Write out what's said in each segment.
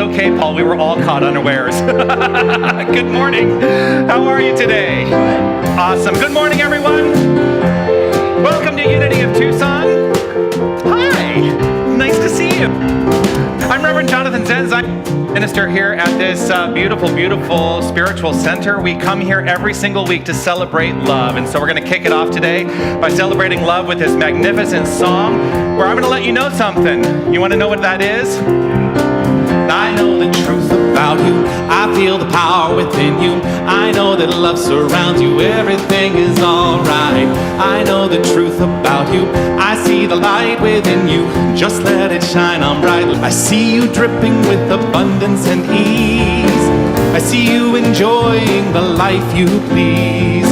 okay, Paul. We were all caught unawares. Good morning. How are you today? Awesome. Good morning, everyone. Welcome to Unity of Tucson. Hi. Nice to see you. I'm Reverend Jonathan Zenz. I'm minister here at this beautiful spiritual center. We come here every single week to celebrate love. And so we're going to kick it off today by celebrating love with this magnificent song where I'm going to let you know something. You want to know what that is? I know the truth about you. I feel the power within you. I know that love surrounds you. Everything is alright. I know the truth about you. I see the light within you. Just let it shine on brightly. I see you dripping with abundance and ease. I see you enjoying the life you please.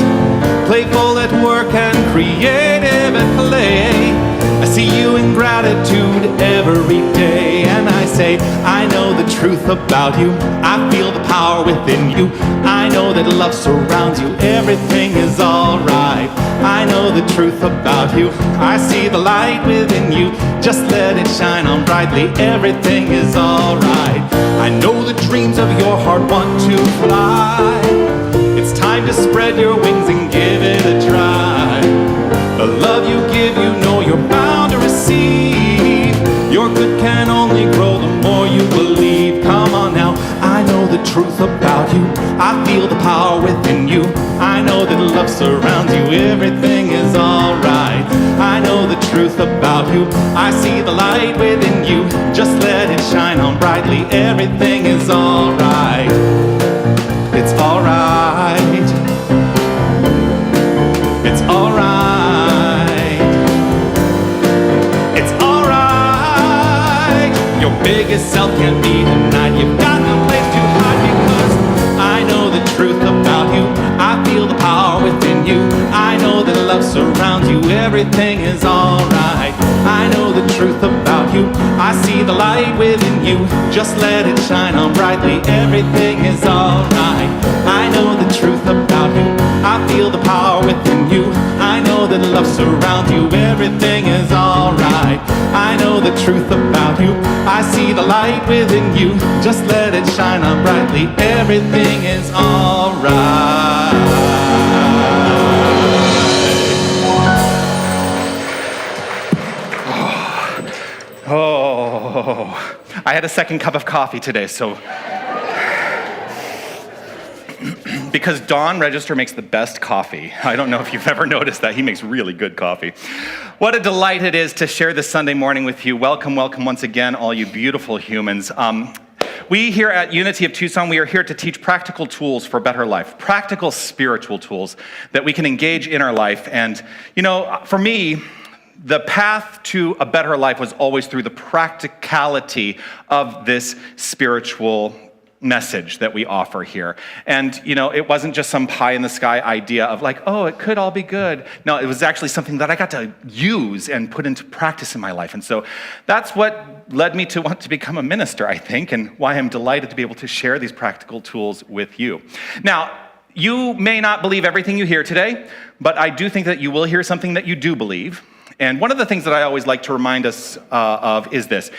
Playful at work and creative at play. I see you in gratitude every day. And I say, I know the truth about you. I feel the power within you. I know that love surrounds you. Everything is alright. I know the truth about you. I see the light within you. Just let it shine on brightly. Everything is alright. I know the dreams of your heart want to fly. It's time to spread your wings and give it a try. The love you give, you know you're bound to receive. Your good can only grow the more you believe. Come on now, I know the truth about you. I feel the power within you. I know that love surrounds you. Everything is alright. I know the truth about you. I see the light within you. Just let it shine on brightly. Everything is alright. It's alright. It's alright. Biggest self can't be denied. You've got no place to hide because I know the truth about you. I feel the power within you. I know that love surrounds you. Everything is alright. I know the truth about you. I see the light within you. Just let it shine on brightly. Everything is alright. I know the truth about you. I feel the power within you. I know that love surrounds you. Everything is alright. I know the truth about you. I see the light within you. Just let it shine on brightly. Everything is alright. Oh, I had a second cup of coffee today, so because Don Register makes the best coffee. I don't know if you've ever noticed that. He makes really good coffee. What a delight it is to share this Sunday morning with you. Welcome, welcome once again, all you beautiful humans. We here at Unity of Tucson, we are here to teach practical tools for a better life, practical spiritual tools that we can engage in our life. And, you know, for me, the path to a better life was always through the practicality of this spiritual message that we offer here. And, you know, it wasn't just some pie-in-the-sky idea of like, oh, it could all be good. No, it was actually something that I got to use and put into practice in my life. And so that's what led me to want to become a minister, I think, and why I'm delighted to be able to share these practical tools with you. Now, you may not believe everything you hear today, but I do think that you will hear something that you do believe. And one of the things that I always like to remind us of is this.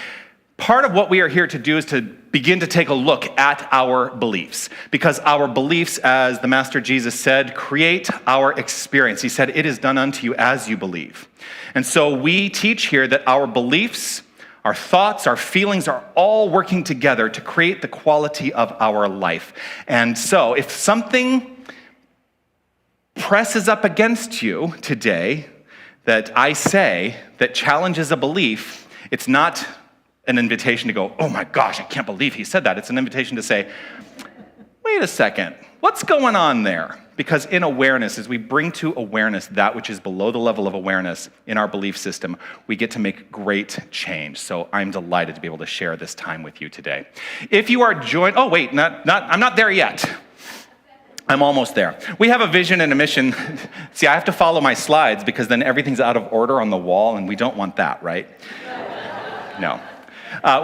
Part of what we are here to do is to begin to take a look at our beliefs, because our beliefs, as the Master Jesus said, create our experience. He said, it is done unto you as you believe. And so we teach here that our beliefs, our thoughts, our feelings are all working together to create the quality of our life. And so if something presses up against you today that I say that challenges a belief, it's not an invitation to go, oh my gosh, I can't believe he said that. It's an invitation to say, wait a second, what's going on there? Because in awareness, as we bring to awareness that which is below the level of awareness in our belief system, we get to make great change. So I'm delighted to be able to share this time with you today. If you are joined, oh wait, I'm not there yet. I'm almost there. We have a vision and a mission. See, I have to follow my slides because then everything's out of order on the wall, and we don't want that, right? No.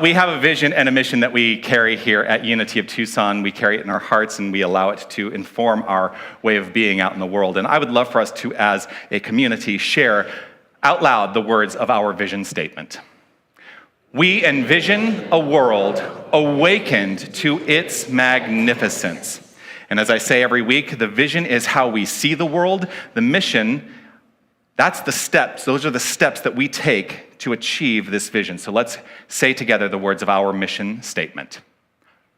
We have a vision and a mission that we carry here at Unity of Tucson. We carry it in our hearts, and we allow it to inform our way of being out in the world. And I would love for us to, as a community, share out loud the words of our vision statement. We envision a world awakened to its magnificence. And as I say every week, the vision is how we see the world. The mission, that's the steps. Those are the steps that we take to achieve this vision. So let's say together the words of our mission statement.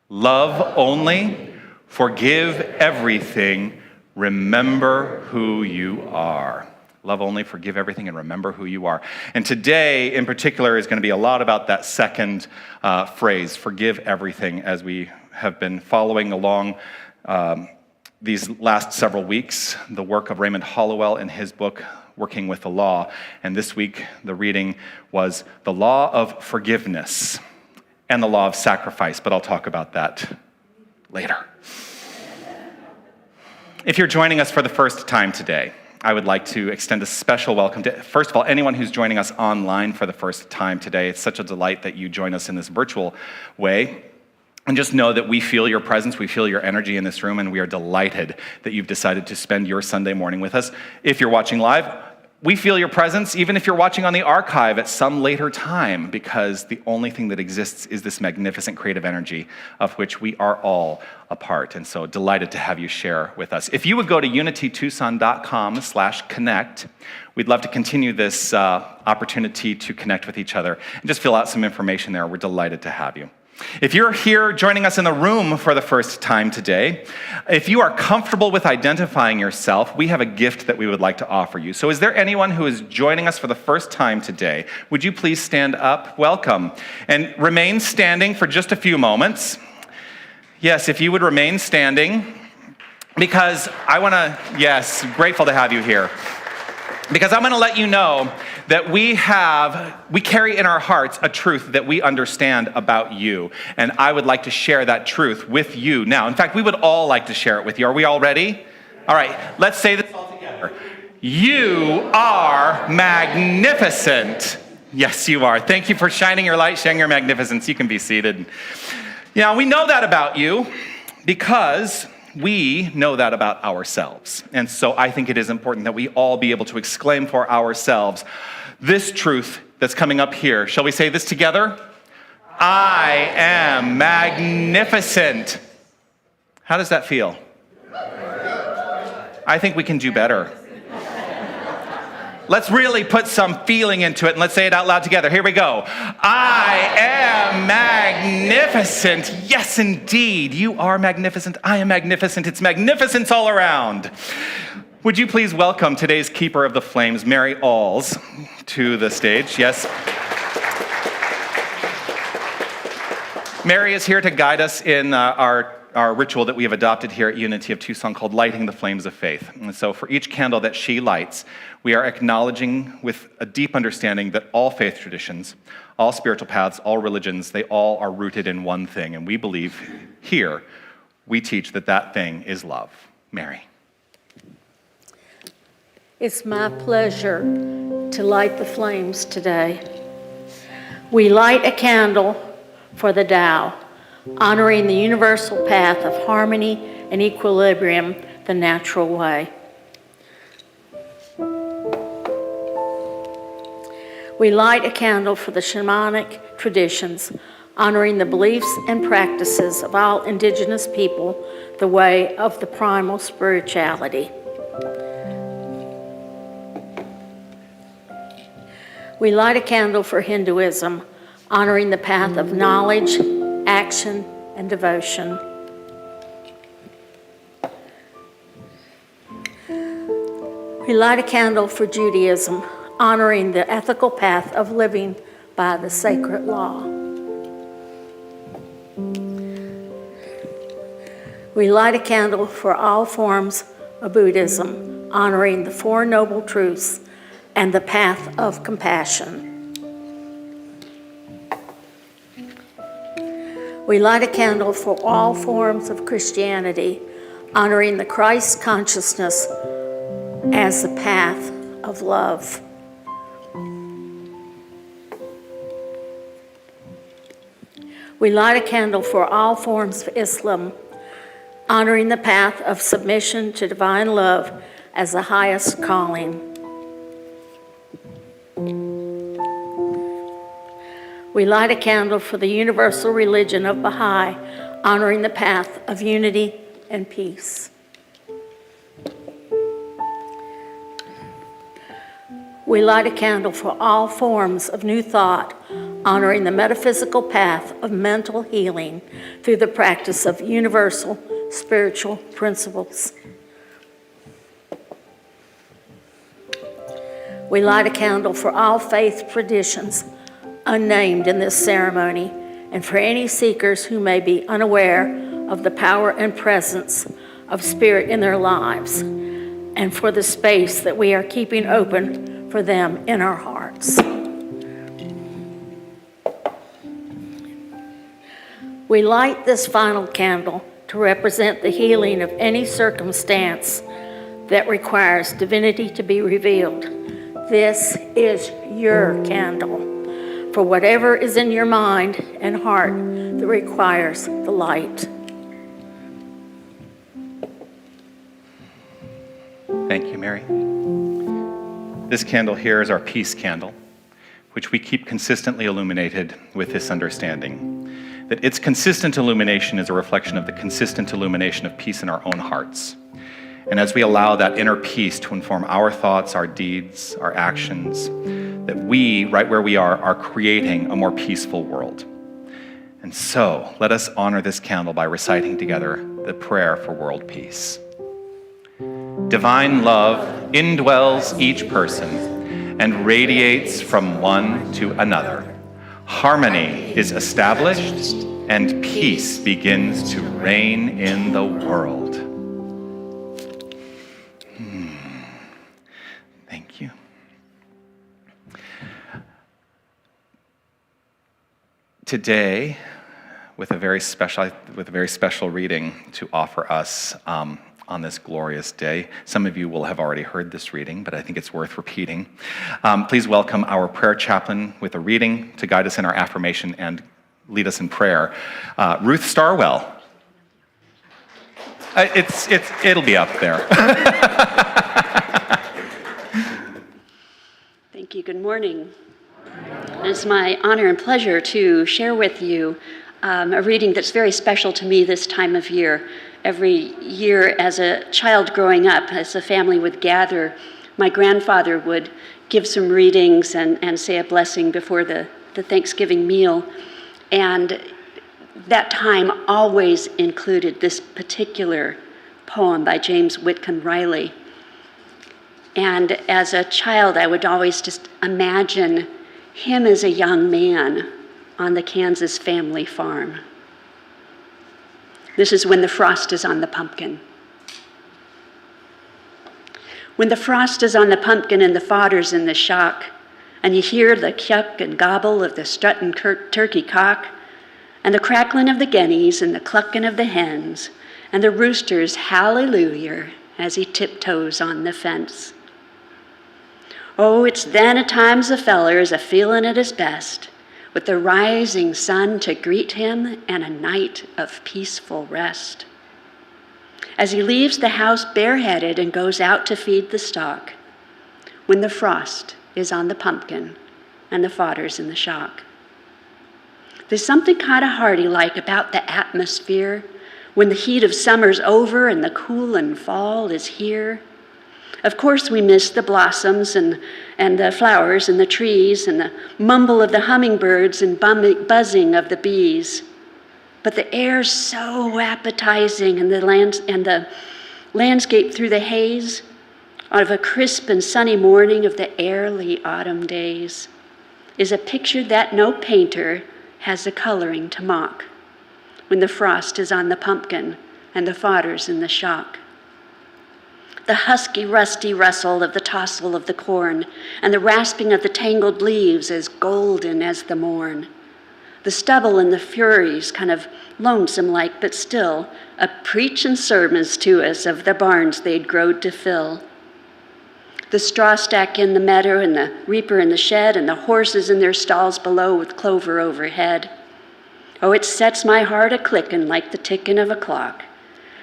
Love only, forgive everything, remember who you are. Love only, forgive everything, and remember who you are. And today, in particular, is going to be a lot about that second phrase, forgive everything, as we have been following along these last several weeks, the work of Raymond Hollowell in his book, Working with the Law. And this week, the reading was the law of forgiveness and the law of sacrifice, but I'll talk about that later. If you're joining us for the first time today, I would like to extend a special welcome to, first of all, anyone who's joining us online for the first time today. It's such a delight that you join us in this virtual way. And just know that we feel your presence, we feel your energy in this room, and we are delighted that you've decided to spend your Sunday morning with us. If you're watching live, we feel your presence, even if you're watching on the archive at some later time, because the only thing that exists is this magnificent creative energy of which we are all a part. And so delighted to have you share with us. If you would go to unitytucson.com/connect, we'd love to continue this opportunity to connect with each other and just fill out some information there. We're delighted to have you. If you're here joining us in the room for the first time today, if you are comfortable with identifying yourself, we have a gift that we would like to offer you. So is there anyone who is joining us for the first time today? Would you please stand up? Welcome. And remain standing for just a few moments. Yes, if you would remain standing, because yes, grateful to have you here. Because I'm going to let you know that we carry in our hearts a truth that we understand about you. And I would like to share that truth with you now. In fact, we would all like to share it with you. Are we all ready? All right, let's say this all together. You are magnificent. Yes, you are. Thank you for shining your light, sharing your magnificence. You can be seated. Yeah, we know that about you because we know that about ourselves. And so I think it is important that we all be able to exclaim for ourselves this truth that's coming up here. Shall we say this together? I am magnificent. How does that feel? I think we can do better. Let's really put some feeling into it, and let's say it out loud together. Here we go. I am magnificent. Yes, indeed. You are magnificent. I am magnificent. It's magnificence all around. Would you please welcome today's Keeper of the Flames, Mary Alls, to the stage? Yes. Mary is here to guide us in our ritual that we have adopted here at Unity of Tucson called Lighting the Flames of Faith. And so for each candle that she lights, we are acknowledging with a deep understanding that all faith traditions, all spiritual paths, all religions, they all are rooted in one thing. And we believe here, we teach that that thing is love. Mary. It's my pleasure to light the flames today. We light a candle for the Tao, honoring the universal path of harmony and equilibrium, the natural way. We light a candle for the shamanic traditions, honoring the beliefs and practices of all indigenous people, the way of the primal spirituality. We light a candle for Hinduism, honoring the path of knowledge, action, and devotion. We light a candle for Judaism, honoring the ethical path of living by the sacred law. We light a candle for all forms of Buddhism, honoring the Four Noble Truths and the path of compassion. We light a candle for all forms of Christianity, honoring the Christ consciousness as the path of love. We light a candle for all forms of Islam, honoring the path of submission to divine love as the highest calling. We light a candle for the universal religion of Baha'i, honoring the path of unity and peace. We light a candle for all forms of new thought, honoring the metaphysical path of mental healing through the practice of universal spiritual principles. We light a candle for all faith traditions unnamed in this ceremony, and for any seekers who may be unaware of the power and presence of Spirit in their lives, and for the space that we are keeping open for them in our hearts. We light this final candle to represent the healing of any circumstance that requires divinity to be revealed. This is your candle for whatever is in your mind and heart that requires the light. Thank you, Mary. This candle here is our peace candle, which we keep consistently illuminated with this understanding, that its consistent illumination is a reflection of the consistent illumination of peace in our own hearts. And as we allow that inner peace to inform our thoughts, our deeds, our actions, that we, right where we are creating a more peaceful world. And so, let us honor this candle by reciting together the prayer for world peace. Divine love indwells each person and radiates from one to another. Harmony is established and peace begins to reign in the world. Thank you. Today, with a very special reading to offer us on this glorious day. Some of you will have already heard this reading, but I think it's worth repeating. Please welcome our prayer chaplain with a reading to guide us in our affirmation and lead us in prayer, Ruth Starwell. It'll be up there. Thank you. Good morning. It's my honor and pleasure to share with you a reading that's very special to me this time of year. Every year as a child growing up, as the family would gather, my grandfather would give some readings and say a blessing before the Thanksgiving meal. And that time always included this particular poem by James Whitcomb Riley. And as a child, I would always just imagine him as a young man on the Kansas family farm. This is when the frost is on the pumpkin. When the frost is on the pumpkin and the fodder's in the shock, and you hear the cluck and gobble of the strutting turkey cock, and the crackling of the guineas and the clucking of the hens, and the rooster's hallelujah as he tiptoes on the fence. Oh, it's then a times the feller is a-feelin' at his best, with the rising sun to greet him and a night of peaceful rest. As he leaves the house bareheaded and goes out to feed the stock, when the frost is on the pumpkin and the fodder's in the shock. There's something kind of hearty-like about the atmosphere when the heat of summer's over and the coolin' fall is here. Of course, we miss the blossoms and the flowers and the trees and the mumble of the hummingbirds and buzzing of the bees. But the air's so appetizing, and the landscape through the haze of a crisp and sunny morning of the early autumn days is a picture that no painter has the coloring to mock when the frost is on the pumpkin and the fodder's in the shock. The husky, rusty rustle of the tossel of the corn, and the rasping of the tangled leaves as golden as the morn. The stubble and the furies, kind of lonesome-like, but still, a-preachin' sermons to us of the barns they'd growed to fill. The straw stack in the meadow, and the reaper in the shed, and the horses in their stalls below with clover overhead. Oh, it sets my heart a-clickin' like the tickin' of a clock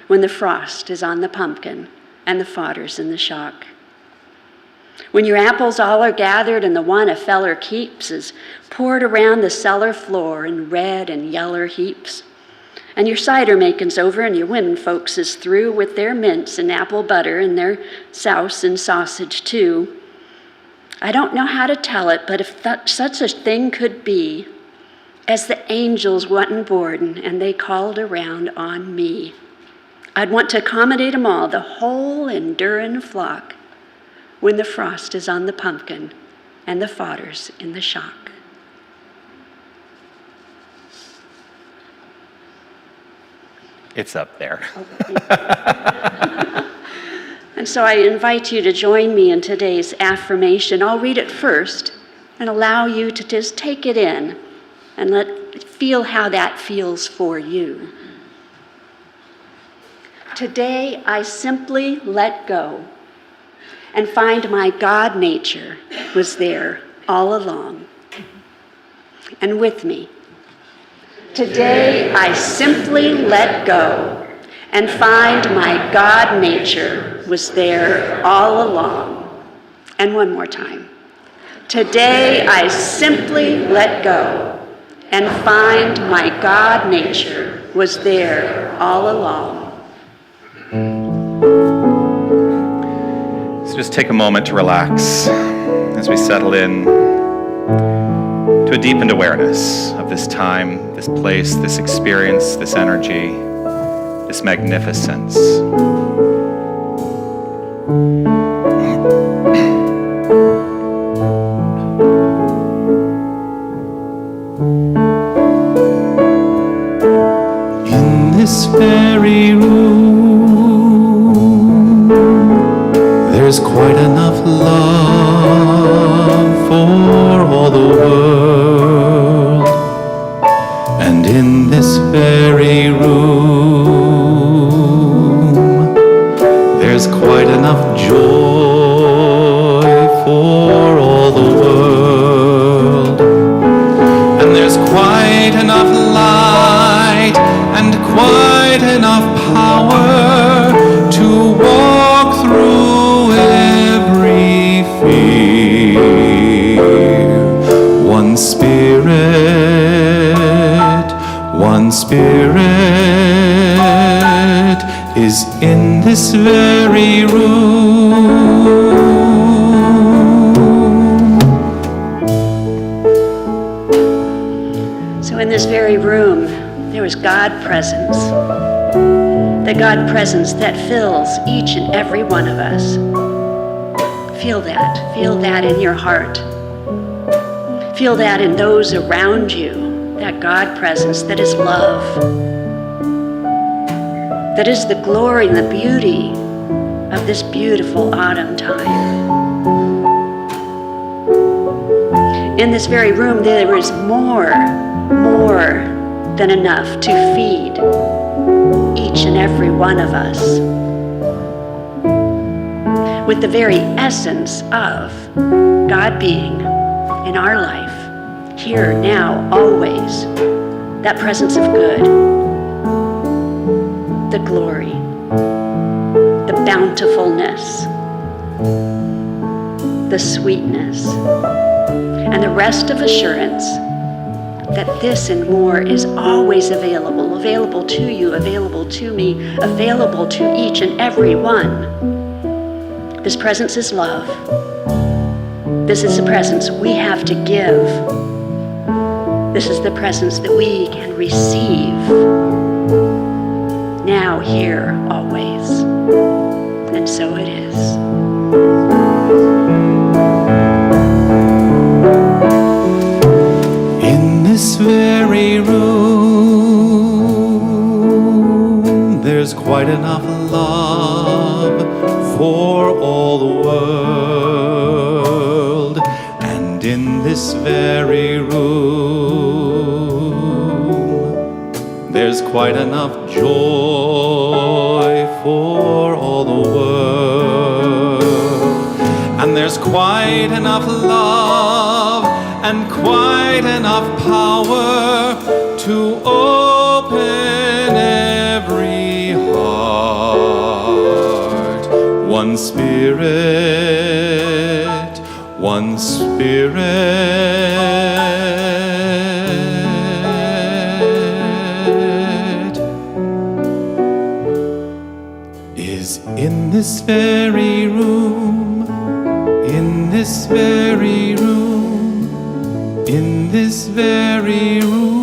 when the frost is on the pumpkin and the fodder's in the shock. When your apples all are gathered and the one a feller keeps is poured around the cellar floor in red and yeller heaps, and your cider making's over and your women folks is through with their mince and apple butter and their souse and sausage too. I don't know how to tell it, but if such a thing could be, as the angels wa'n't boardin' and they called around on me, I'd want to accommodate 'em all, the whole endurin' flock, when the frost is on the pumpkin and the fodder's in the shock. It's up there. And so I invite you to join me in today's affirmation. I'll read it first and allow you to just take it in and feel how that feels for you. Today I simply let go and find my God nature was there all along and with me. Today I simply let go and find my God nature was there all along. And one more time. Today I simply let go and find my God nature was there all along. So just take a moment to relax as we settle in to a deepened awareness of this time, this place, this experience, this energy, this magnificence. In this very room, there's quite enough love for all the world. And in this very room, there's quite enough joy for all the world. And there's quite enough light and quite enough power to walk through every fear. One spirit is in this very room. So in this very room, there is God presence. The God presence that fills each and every one of us. Feel that in your heart. Feel that in those around you, that God presence that is love, that is the glory and the beauty of this beautiful autumn time. In this very room, there is more than enough to feed each and every one of us with the very essence of God being in our life, here, now, always, that presence of good, the glory, the bountifulness, the sweetness, and the rest of assurance that this and more is always available to you, available to me, available to each and every one. This presence is love. This is the presence we have to give. This is the presence that we can receive. Now, here, always. And so it is. In this very room, there's quite enough love for all the world. And in this very room, there's quite enough joy for all the world. And there's quite enough love and quite enough power to open every heart. One spirit one Spirit is in this very room, in this very room, in this very room.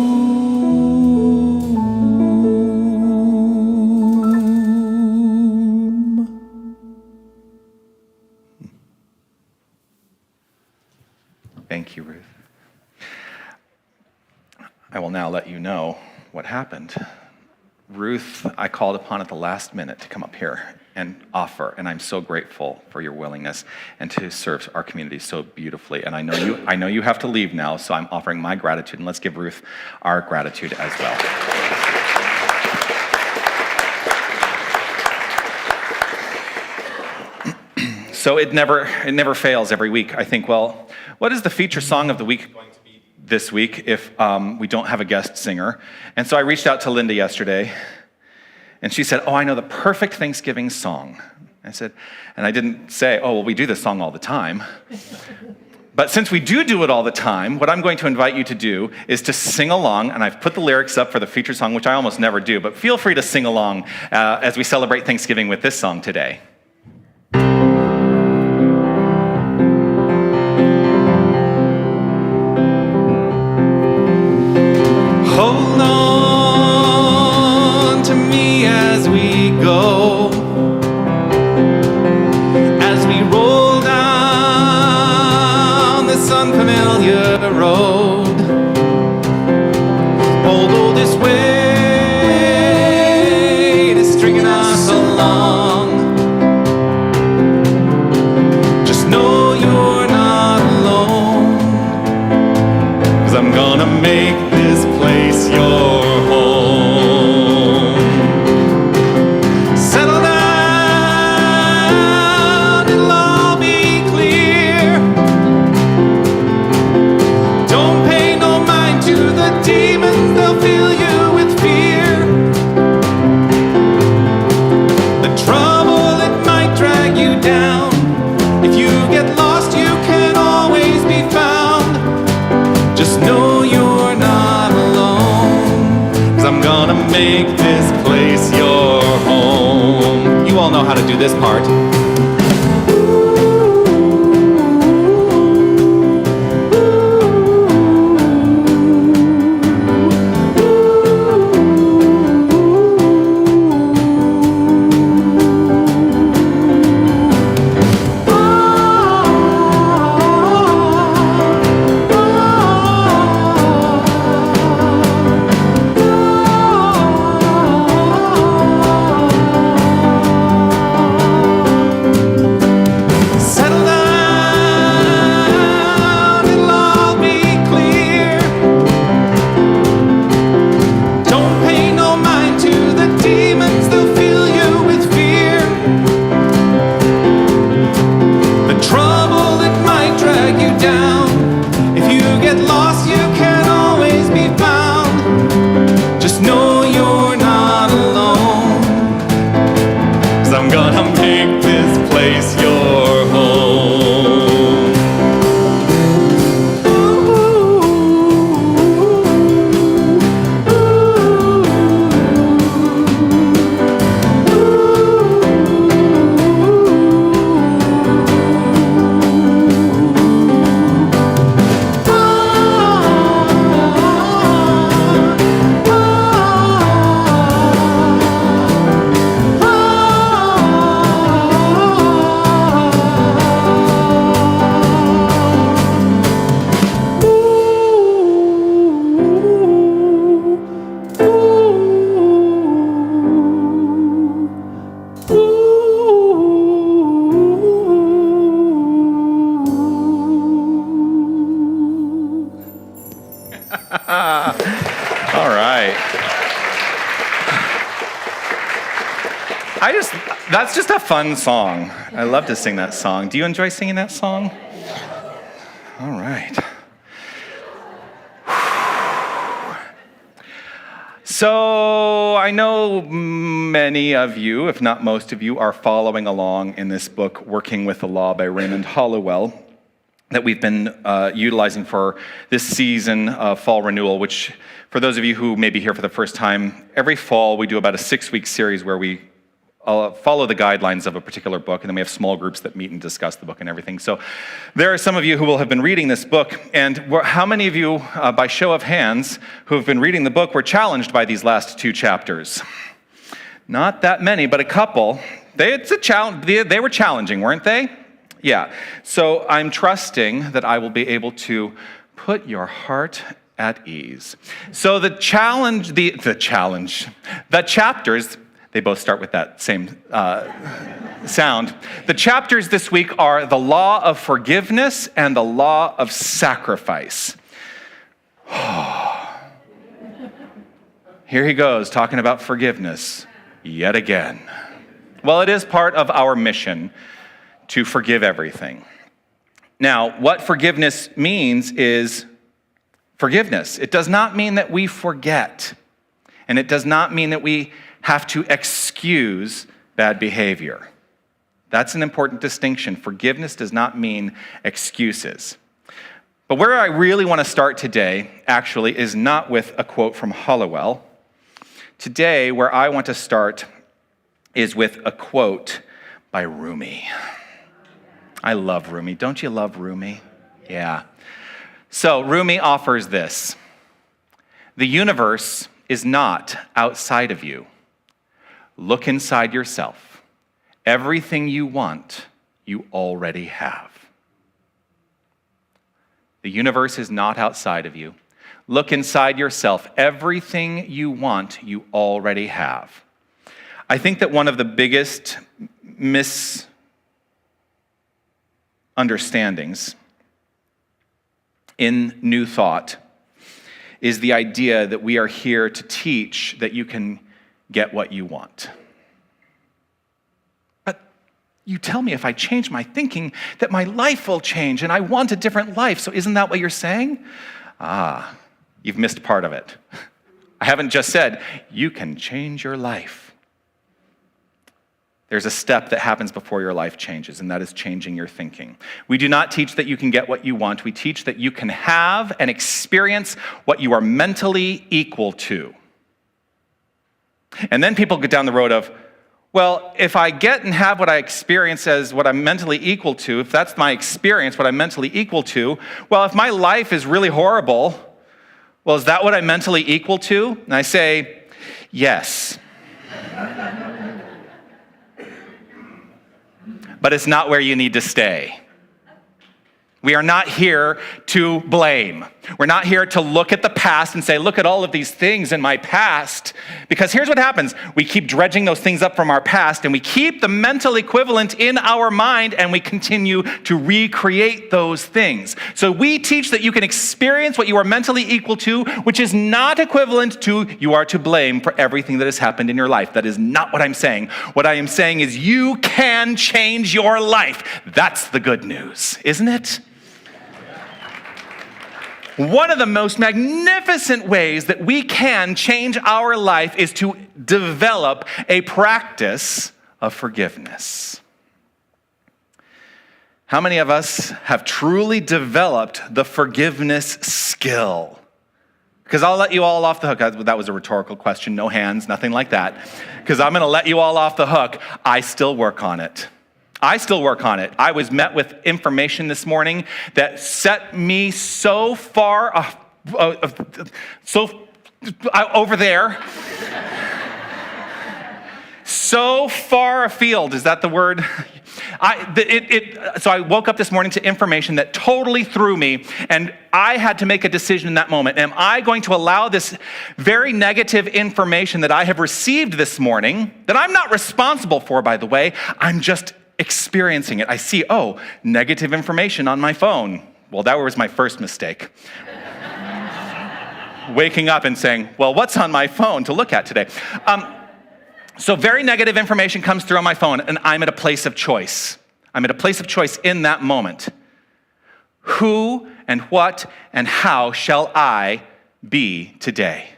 Thank you, Ruth. I will now let you know what happened. Ruth, I called upon at the last minute to come up here and offer, and I'm so grateful for your willingness and to serve our community so beautifully. And I know you have to leave now, so I'm offering my gratitude, and let's give Ruth our gratitude as well. So it never fails every week. I think, well, what is the feature song of the week going to be this week if we don't have a guest singer? And so I reached out to Linda yesterday, and she said, oh, I know the perfect Thanksgiving song. I said, and I didn't say, oh, well, we do this song all the time. But since we do it all the time, what I'm going to invite you to do is to sing along, and I've put the lyrics up for the feature song, which I almost never do, but feel free to sing along as we celebrate Thanksgiving with this song today. Hold on to me as we go, as we roll down this unfamiliar road. Although this weight is stringing us along, just know you're not alone, 'cause I'm gonna make this place your home. Settle down, it'll all be clear. Don't pay no mind to the demons, they'll fill you with fear. The trouble, it might drag you down. If you get lost, you can always be found. Just know you're not alone, 'cause I'm gonna make this place your home. You all know how to do this part. Settle down, it'll all be clear. Don't pay no mind to the demons, they'll fill you with fear. The trouble, it might drag you down. If you get lost, you can always be found. Just know you're not alone, 'cause I'm gonna make this place your home. All right. That's just a fun song. I love to sing that song. Do you enjoy singing that song? All right. So I know many of you, if not most of you, are following along in this book, Working with the Law by Raymond Hollowell. that we've been utilizing for this season of fall renewal, which for those of you who may be here for the first time, every fall we do about a 6-week series where we follow the guidelines of a particular book, and then we have small groups that meet and discuss the book and everything. So there are some of you who will have been reading this book, and how many of you, by show of hands, who have been reading the book were challenged by these last 2 chapters? Not that many, but a couple. They were challenging, weren't they? Yeah. So I'm trusting that I will be able to put your heart at ease. So the chapters, they both start with that same sound. The chapters this week are the law of forgiveness and the law of sacrifice. Here he goes, talking about forgiveness yet again. Well, it is part of our mission to forgive everything. Now, what forgiveness means is forgiveness. It does not mean that we forget, and it does not mean that we have to excuse bad behavior. That's an important distinction. Forgiveness does not mean excuses. But where I really want to start today, actually, is not with a quote from Hollowell. Today, where I want to start is with a quote by Rumi. I love Rumi. Don't you love Rumi? Yeah. So Rumi offers this. The universe is not outside of you. Look inside yourself. Everything you want, you already have. The universe is not outside of you. Look inside yourself. Everything you want, you already have. I think that one of the biggest misunderstandings in New Thought is the idea that we are here to teach that you can get what you want. But you tell me if I change my thinking that my life will change and I want a different life. So isn't that what you're saying? You've missed part of it. I haven't just said you can change your life. There's a step that happens before your life changes, and that is changing your thinking. We do not teach that you can get what you want. We teach that you can have and experience what you are mentally equal to. And then people get down the road of, well, if I get and have what I experience as what I'm mentally equal to, if that's my experience, what I'm mentally equal to, well, if my life is really horrible, well, is that what I'm mentally equal to? And I say, yes. But it's not where you need to stay. We are not here to blame. We're not here to look at the past and say, look at all of these things in my past. Because here's what happens. We keep dredging those things up from our past, and we keep the mental equivalent in our mind, and we continue to recreate those things. So we teach that you can experience what you are mentally equal to, which is not equivalent to you are to blame for everything that has happened in your life. That is not what I'm saying. What I am saying is you can change your life. That's the good news, isn't it? One of the most magnificent ways that we can change our life is to develop a practice of forgiveness. How many of us have truly developed the forgiveness skill? Because I'll let you all off the hook. That was a rhetorical question, no hands, nothing like that. Because I'm going to let you all off the hook. I still work on it. I was met with information this morning that set me so far over there, so far afield. Is that the word? So I woke up this morning to information that totally threw me, and I had to make a decision in that moment. Am I going to allow this very negative information that I have received this morning, that I'm not responsible for, by the way, I'm just experiencing it. I see, negative information on my phone. Well, that was my first mistake. Waking up and saying, well, what's on my phone to look at today? So very negative information comes through on my phone, and I'm at a place of choice. I'm at a place of choice in that moment. Who and what and how shall I be today?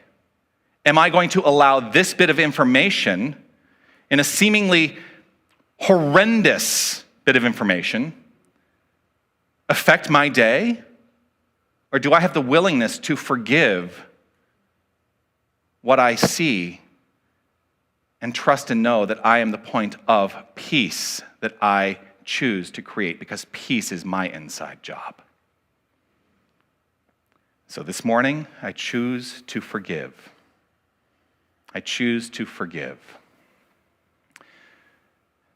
Am I going to allow this bit of information in a seemingly horrendous bit of information affect my day? Or do I have the willingness to forgive what I see and trust and know that I am the point of peace that I choose to create, because peace is my inside job? So this morning, I choose to forgive. I choose to forgive.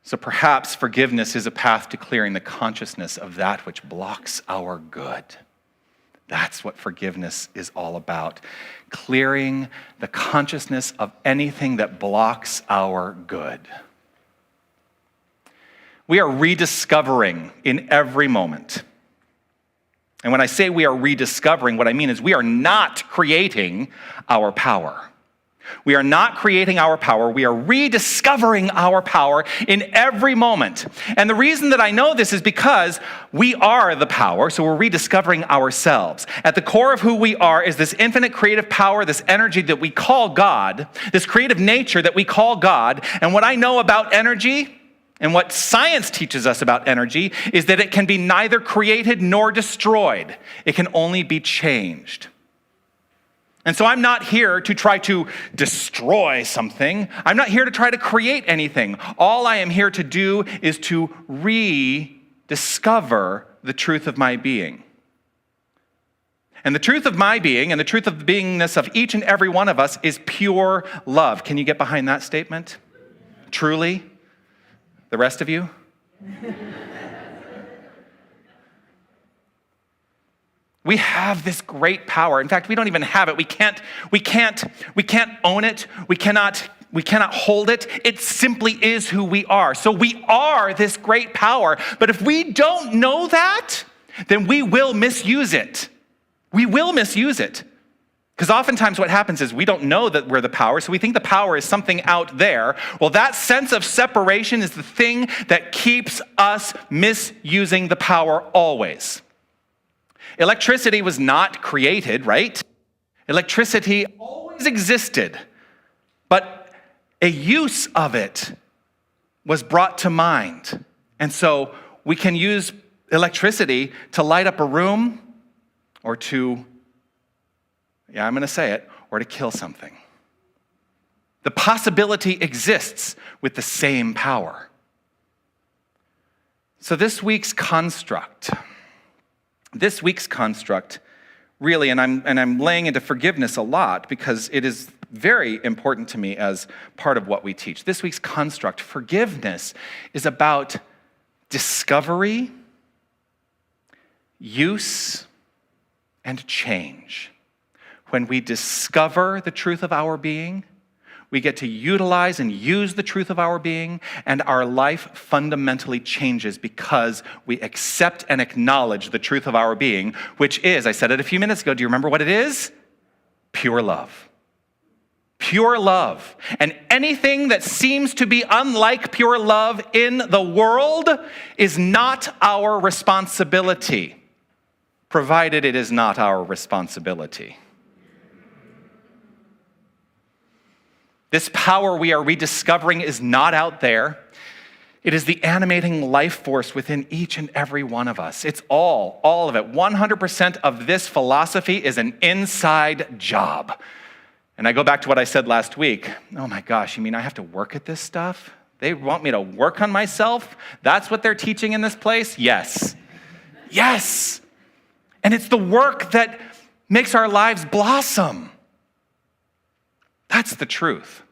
So perhaps forgiveness is a path to clearing the consciousness of that which blocks our good. That's what forgiveness is all about. Clearing the consciousness of anything that blocks our good. We are rediscovering in every moment. And when I say we are rediscovering, what I mean is we are not creating our power. We are not creating our power. We are rediscovering our power in every moment. And the reason that I know this is because we are the power, so we're rediscovering ourselves. At the core of who we are is this infinite creative power, this energy that we call God, this creative nature that we call God. And what I know about energy, and what science teaches us about energy, is that it can be neither created nor destroyed. It can only be changed. And so I'm not here to try to destroy something. I'm not here to try to create anything. All I am here to do is to rediscover the truth of my being. And the truth of my being and the truth of the beingness of each and every one of us is pure love. Can you get behind that statement? Truly? The rest of you? We have this great power. In fact, we don't even have it. We can't own it. We cannot hold it. It simply is who we are. So we are this great power. But if we don't know that, then we will misuse it. We will misuse it. Because oftentimes what happens is we don't know that we're the power, so we think the power is something out there. Well, that sense of separation is the thing that keeps us misusing the power always. Electricity was not created, right? Electricity always existed, but a use of it was brought to mind. And so we can use electricity to light up a room or to, I'm going to say it, or to kill something. The possibility exists with the same power. So this week's construct really, and I'm laying into forgiveness a lot because it is very important to me as part of what we teach. This week's construct, forgiveness, is about discovery, use, and change. When we discover the truth of our being, we get to utilize and use the truth of our being, and our life fundamentally changes because we accept and acknowledge the truth of our being, which is, I said it a few minutes ago, do you remember what it is? Pure love. Pure love. And anything that seems to be unlike pure love in the world is not our responsibility, provided it is not our responsibility. This power we are rediscovering is not out there. It is the animating life force within each and every one of us. It's all of it. 100% of this philosophy is an inside job. And I go back to what I said last week. Oh my gosh, you mean I have to work at this stuff? They want me to work on myself? That's what they're teaching in this place? Yes. Yes. And it's the work that makes our lives blossom. That's the truth.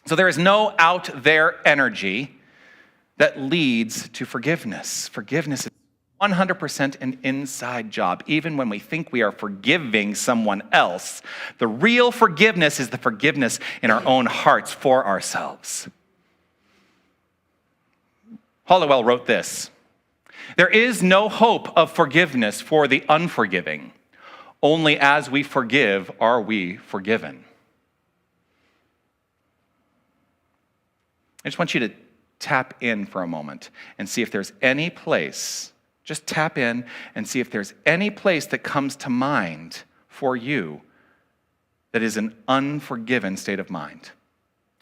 So there is no out there energy that leads to forgiveness. Forgiveness is 100% an inside job. Even when we think we are forgiving someone else, the real forgiveness is the forgiveness in our own hearts for ourselves. Hollowell wrote this: "There is no hope of forgiveness for the unforgiving. Only as we forgive are we forgiven." I just want you to tap in for a moment and see if there's any place, just tap in and see if there's any place that comes to mind for you that is an unforgiven state of mind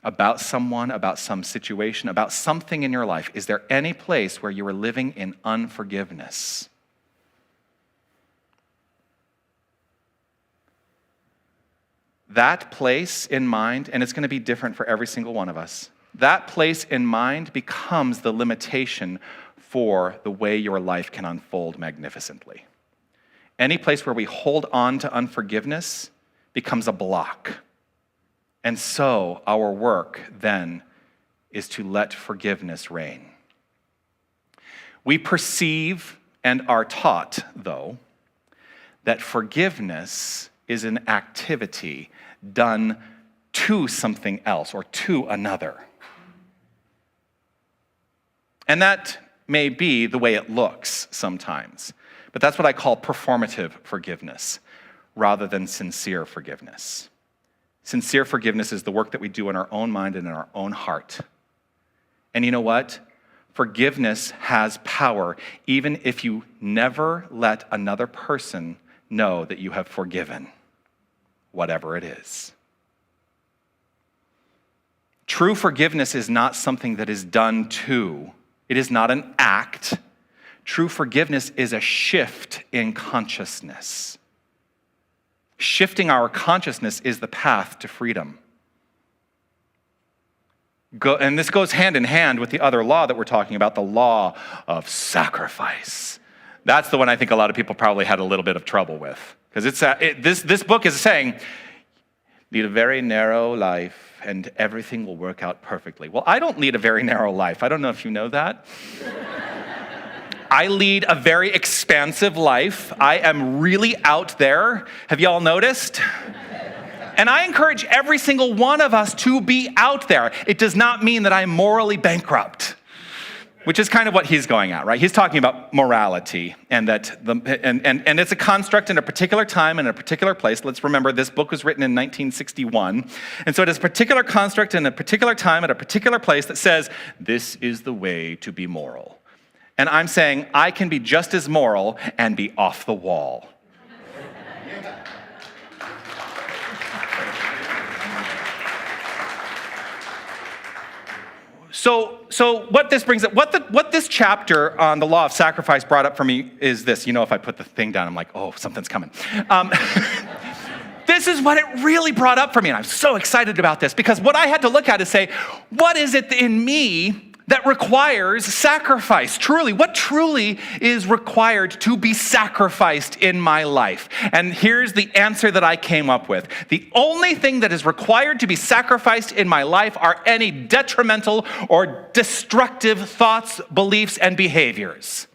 about someone, about some situation, about something in your life. Is there any place where you are living in unforgiveness? that place in mind, and it's going to be different for every single one of us, that place in mind becomes the limitation for the way your life can unfold magnificently. Any place where we hold on to unforgiveness becomes a block. And so our work then is to let forgiveness reign. We perceive and are taught, though, that forgiveness is an activity done to something else or to another. And that may be the way it looks sometimes, but that's what I call performative forgiveness rather than sincere forgiveness. Sincere forgiveness is the work that we do in our own mind and in our own heart. And you know what? Forgiveness has power, even if you never let another person know that you have forgiven, whatever it is. True forgiveness is not something that is done to. It is not an act. True forgiveness is a shift in consciousness. Shifting our consciousness is the path to freedom. And this goes hand in hand with the other law that we're talking about, the law of sacrifice. That's the one I think a lot of people probably had a little bit of trouble with. Because this book is saying, lead a very narrow life and everything will work out perfectly. Well, I don't lead a very narrow life. I don't know if you know that. I lead a very expansive life. I am really out there. Have y'all noticed? And I encourage every single one of us to be out there. It does not mean that I'm morally bankrupt, which is kind of what he's going at, right? He's talking about morality and that and it's a construct in a particular time and a particular place. Let's remember this book was written in 1961. And so it is a particular construct in a particular time at a particular place that says, this is the way to be moral. And I'm saying I can be just as moral and be off the wall. So what this brings up, what this chapter on the law of sacrifice brought up for me is this. You know, if I put the thing down, I'm like, oh, something's coming. This is what it really brought up for me, and I'm so excited about this, because what I had to look at is say, what is it in me that requires sacrifice? Truly, what truly is required to be sacrificed in my life? And here's the answer that I came up with. The only thing that is required to be sacrificed in my life are any detrimental or destructive thoughts, beliefs, and behaviors.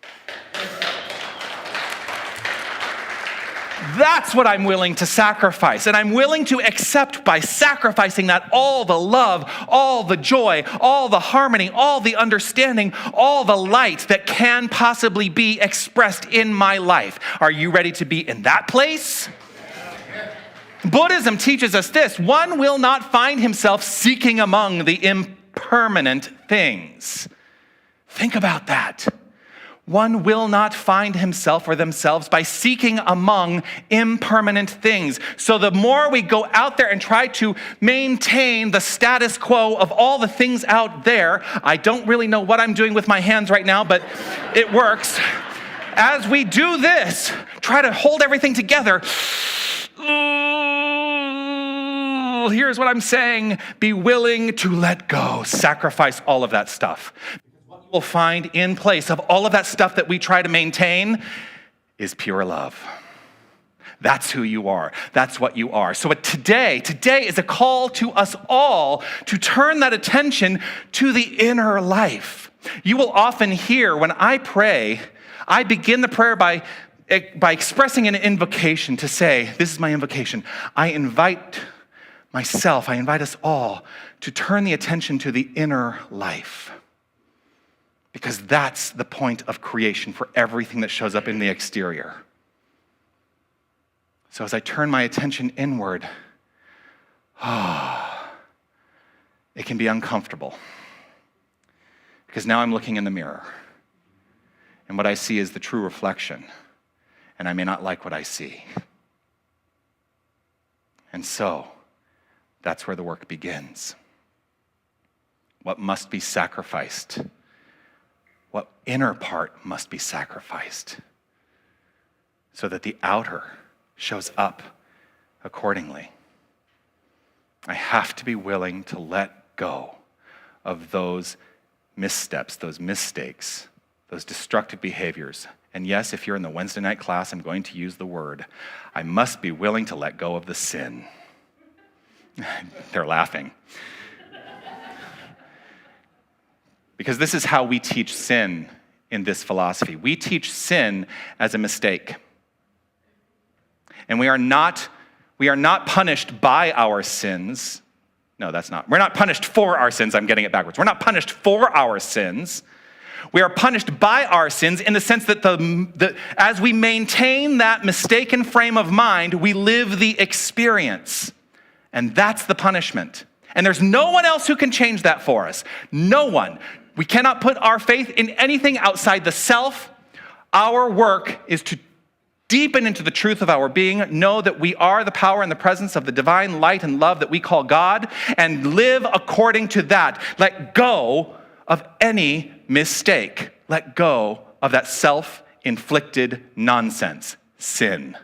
That's what I'm willing to sacrifice. And I'm willing to accept by sacrificing that all the love, all the joy, all the harmony, all the understanding, all the light that can possibly be expressed in my life. Are you ready to be in that place? Buddhism teaches us this: one will not find himself seeking among the impermanent things. Think about that. One will not find himself or themselves by seeking among impermanent things. So the more we go out there and try to maintain the status quo of all the things out there, I don't really know what I'm doing with my hands right now, but it works. As we do this, try to hold everything together. Here's what I'm saying: be willing to let go, sacrifice all of that stuff. Will find in place of all of that stuff that we try to maintain is pure love. That's who you are. That's what you are. So today is a call to us all to turn that attention to the inner life. You will often hear when I pray, I begin the prayer by expressing an invocation to say, this is my invocation. I invite us all to turn the attention to the inner life. Because that's the point of creation for everything that shows up in the exterior. So as I turn my attention inward, it can be uncomfortable. Because now I'm looking in the mirror. And what I see is the true reflection. And I may not like what I see. And so, that's where the work begins. What must be sacrificed? What inner part must be sacrificed so that the outer shows up accordingly? I have to be willing to let go of those missteps, those mistakes, those destructive behaviors. And yes, if you're in the Wednesday night class, I'm going to use the word. I must be willing to let go of the sin. They're laughing. Because this is how we teach sin in this philosophy. We teach sin as a mistake. And we are not punished by our sins. No, that's not. We're not punished for our sins. I'm getting it backwards. We're not punished for our sins. We are punished by our sins in the sense that as we maintain that mistaken frame of mind, we live the experience. And that's the punishment. And there's no one else who can change that for us. No one. We cannot put our faith in anything outside the self. Our work is to deepen into the truth of our being, know that we are the power and the presence of the divine light and love that we call God, and live according to that. Let go of any mistake. Let go of that self-inflicted nonsense, sin.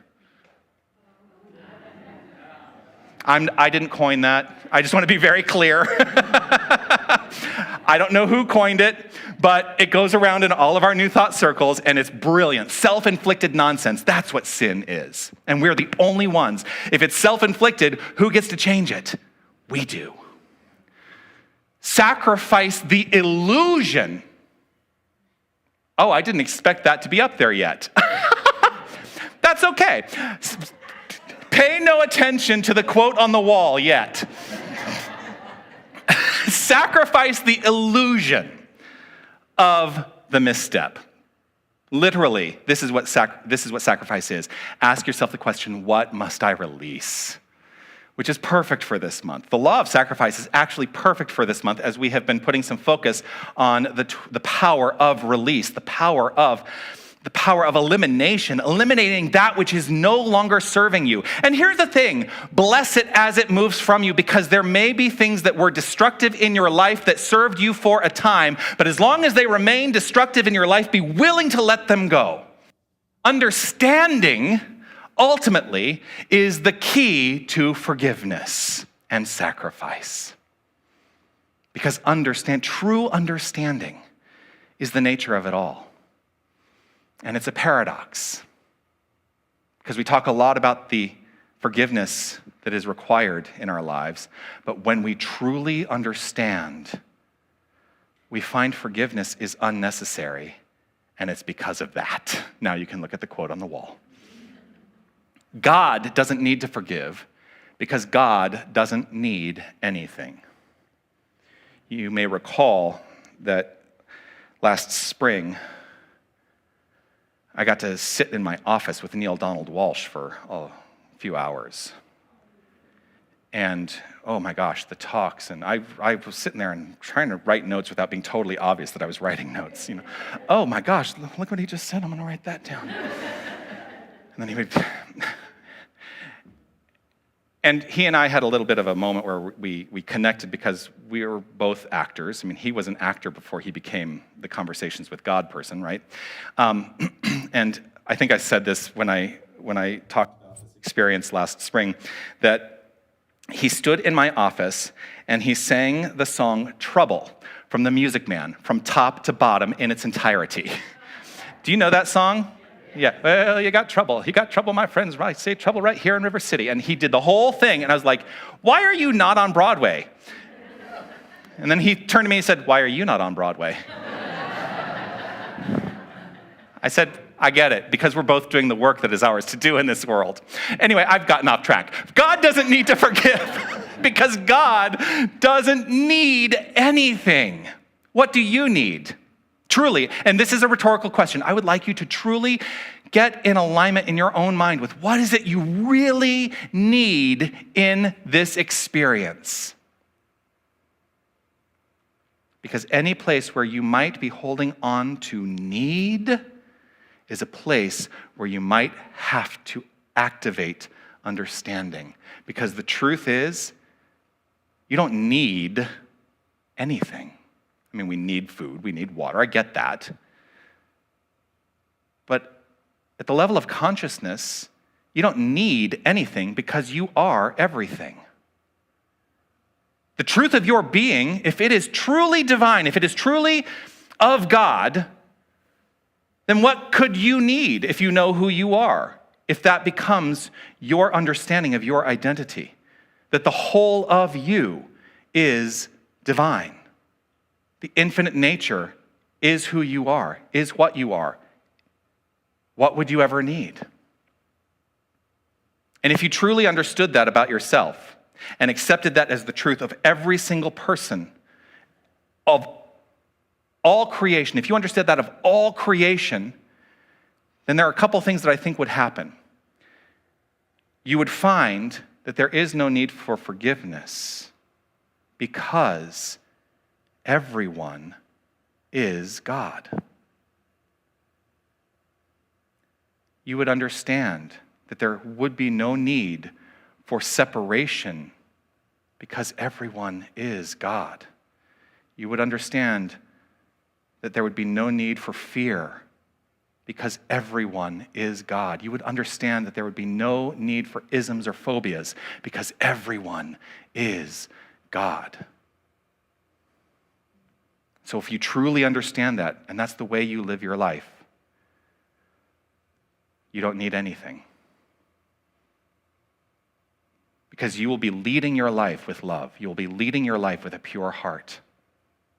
I didn't coin that. I just want to be very clear. I don't know who coined it, but it goes around in all of our New Thought circles, and it's brilliant. Self-inflicted nonsense, that's what sin is. And we're the only ones. If it's self-inflicted, who gets to change it? We do. Sacrifice the illusion. Oh, I didn't expect that to be up there yet. That's okay. Pay no attention to the quote on the wall yet. Sacrifice the illusion of the misstep. Literally, this is what sacrifice is. Ask yourself the question, what must I release? Which is perfect for this month. The law of sacrifice is actually perfect for this month as we have been putting some focus on the power of release, the power of elimination, eliminating that which is no longer serving you. And here's the thing, bless it as it moves from you, because there may be things that were destructive in your life that served you for a time, but as long as they remain destructive in your life, be willing to let them go. Understanding, ultimately, is the key to forgiveness and sacrifice. Because true understanding is the nature of it all. And it's a paradox, because we talk a lot about the forgiveness that is required in our lives, but when we truly understand, we find forgiveness is unnecessary, and it's because of that. Now you can look at the quote on the wall. God doesn't need to forgive because God doesn't need anything. You may recall that last spring, I got to sit in my office with Neil Donald Walsh for a few hours. And oh my gosh, the talks. And I was sitting there and trying to write notes without being totally obvious that I was writing notes. Oh my gosh, look what he just said. I'm going to write that down. And then he would... And he and I had a little bit of a moment where we connected because we were both actors. I mean, he was an actor before he became the Conversations with God person, right? And I think I said this when I talked about this experience last spring, that he stood in my office and he sang the song Trouble from The Music Man, from top to bottom in its entirety. Do you know that song? Yeah, well, you got trouble. You got trouble, my friends. Right, say trouble right here in River City. And he did the whole thing, and I was like, why are you not on Broadway? And then he turned to me and said, why are you not on Broadway? I said, I get it, because we're both doing the work that is ours to do in this world. Anyway, I've gotten off track. God doesn't need to forgive because God doesn't need anything. What do you need? Truly, and this is a rhetorical question, I would like you to truly get in alignment in your own mind with what is it you really need in this experience. Because any place where you might be holding on to need is a place where you might have to activate understanding. Because the truth is, you don't need anything. I mean, we need food, we need water, I get that. But at the level of consciousness, you don't need anything because you are everything. The truth of your being, if it is truly divine, if it is truly of God, then what could you need if you know who you are? If that becomes your understanding of your identity, that the whole of you is divine. The infinite nature is who you are, is what you are. What would you ever need? And if you truly understood that about yourself and accepted that as the truth of every single person, of all creation, if you understood that of all creation, then there are a couple things that I think would happen. You would find that there is no need for forgiveness because everyone is God. You would understand that there would be no need for separation because everyone is God. You would understand that there would be no need for fear because everyone is God. You would understand that there would be no need for isms or phobias because everyone is God. So if you truly understand that, and that's the way you live your life, you don't need anything. Because you will be leading your life with love. You will be leading your life with a pure heart.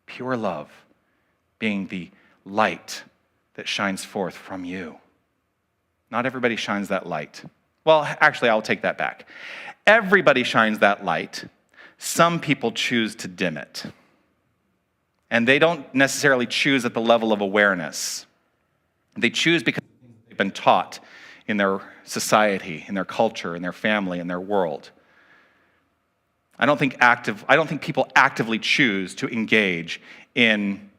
Pure love being the light that shines forth from you. Not everybody shines that light. Well, actually, I'll take that back. Everybody shines that light. Some people choose to dim it. And they don't necessarily choose at the level of awareness. They choose because they've been taught in their society, in their culture, in their family, in their world. I don't think people actively choose to engage in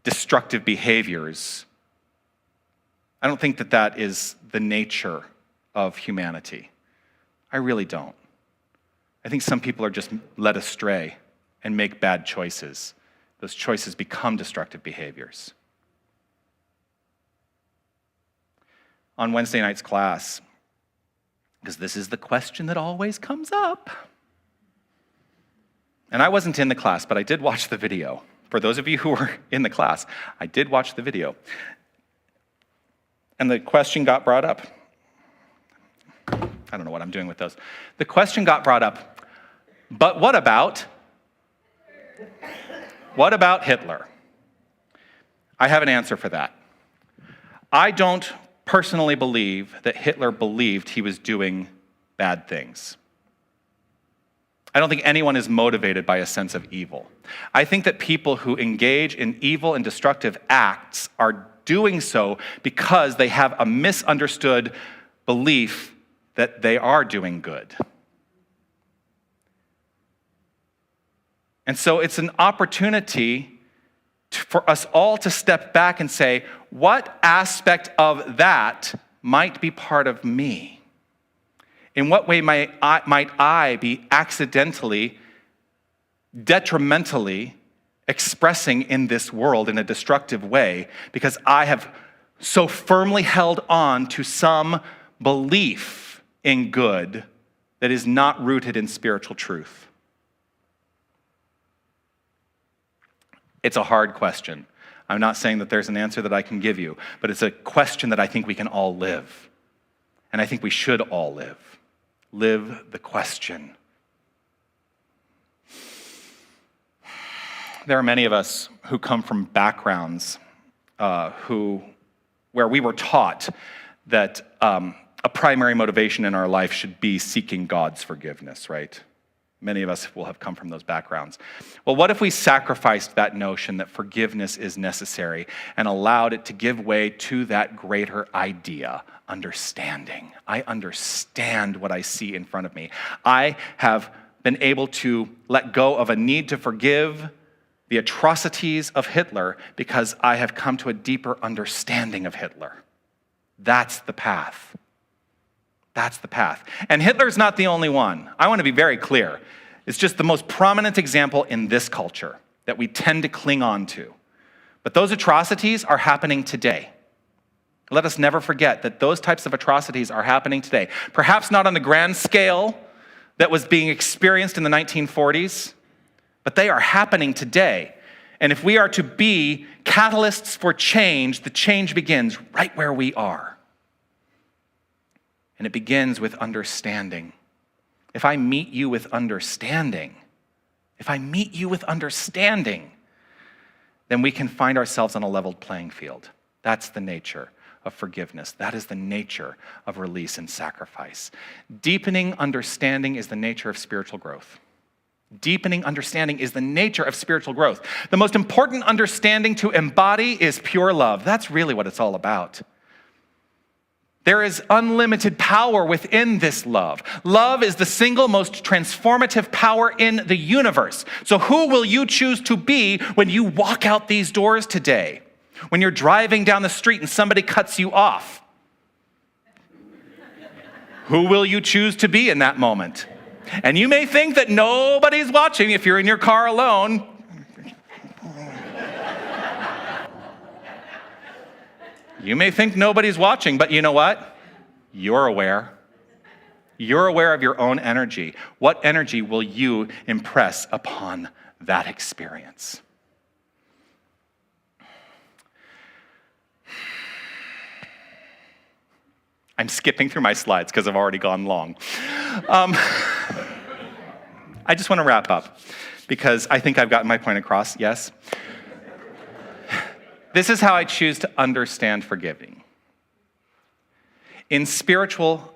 destructive behaviors. I don't think that is the nature of humanity. I really don't. I think some people are just led astray and make bad choices. Those choices become destructive behaviors. On Wednesday night's class, because this is the question that always comes up, and I wasn't in the class, but I did watch the video. For those of you who were in the class, I did watch the video. And the question got brought up. I don't know what I'm doing with those. The question got brought up, but what about Hitler? I have an answer for that. I don't personally believe that Hitler believed he was doing bad things. I don't think anyone is motivated by a sense of evil. I think that people who engage in evil and destructive acts are doing so because they have a misunderstood belief that they are doing good. And so it's an opportunity for us all to step back and say, what aspect of that might be part of me? In what way might I be accidentally, detrimentally expressing in this world in a destructive way because I have so firmly held on to some belief in good that is not rooted in spiritual truth? It's a hard question. I'm not saying that there's an answer that I can give you, but it's a question that I think we can all live. And I think we should all live. Live the question. There are many of us who come from backgrounds where we were taught that a primary motivation in our life should be seeking God's forgiveness, right? Many of us will have come from those backgrounds. Well, what if we sacrificed that notion that forgiveness is necessary and allowed it to give way to that greater idea, understanding? I understand what I see in front of me. I have been able to let go of a need to forgive the atrocities of Hitler because I have come to a deeper understanding of Hitler. That's the path. That's the path. And Hitler's not the only one. I want to be very clear. It's just the most prominent example in this culture that we tend to cling on to. But those atrocities are happening today. Let us never forget that those types of atrocities are happening today. Perhaps not on the grand scale that was being experienced in the 1940s but they are happening today. And if we are to be catalysts for change, the change begins right where we are. And it begins with understanding. If I meet you with understanding, then we can find ourselves on a leveled playing field. That's the nature of forgiveness. That is the nature of release and sacrifice. Deepening understanding is the nature of spiritual growth. Deepening understanding is the nature of spiritual growth. The most important understanding to embody is pure love. That's really what it's all about. There is unlimited power within this love. Love is the single most transformative power in the universe. So who will you choose to be when you walk out these doors today? When you're driving down the street and somebody cuts you off? Who will you choose to be in that moment? And you may think that nobody's watching if you're in your car alone. You may think nobody's watching, but you know what? You're aware. You're aware of your own energy. What energy will you impress upon that experience? I'm skipping through my slides because I've already gone long. I just want to wrap up because I think I've gotten my point across, yes? This is how I choose to understand forgiving. In spiritual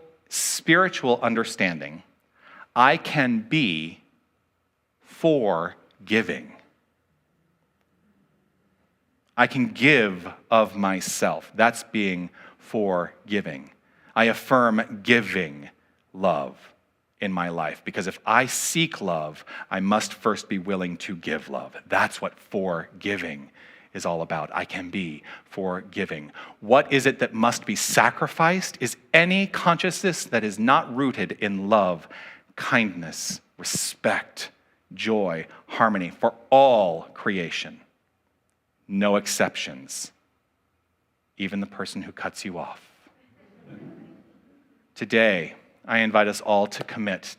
understanding, I can be forgiving. I can give of myself. That's being forgiving. I affirm giving love in my life, because if I seek love, I must first be willing to give love. That's what forgiving is all about. I can be forgiving. What is it that must be sacrificed is any consciousness that is not rooted in love, kindness, respect, joy, harmony for all creation. No exceptions, even the person who cuts you off. Today, I invite us all to commit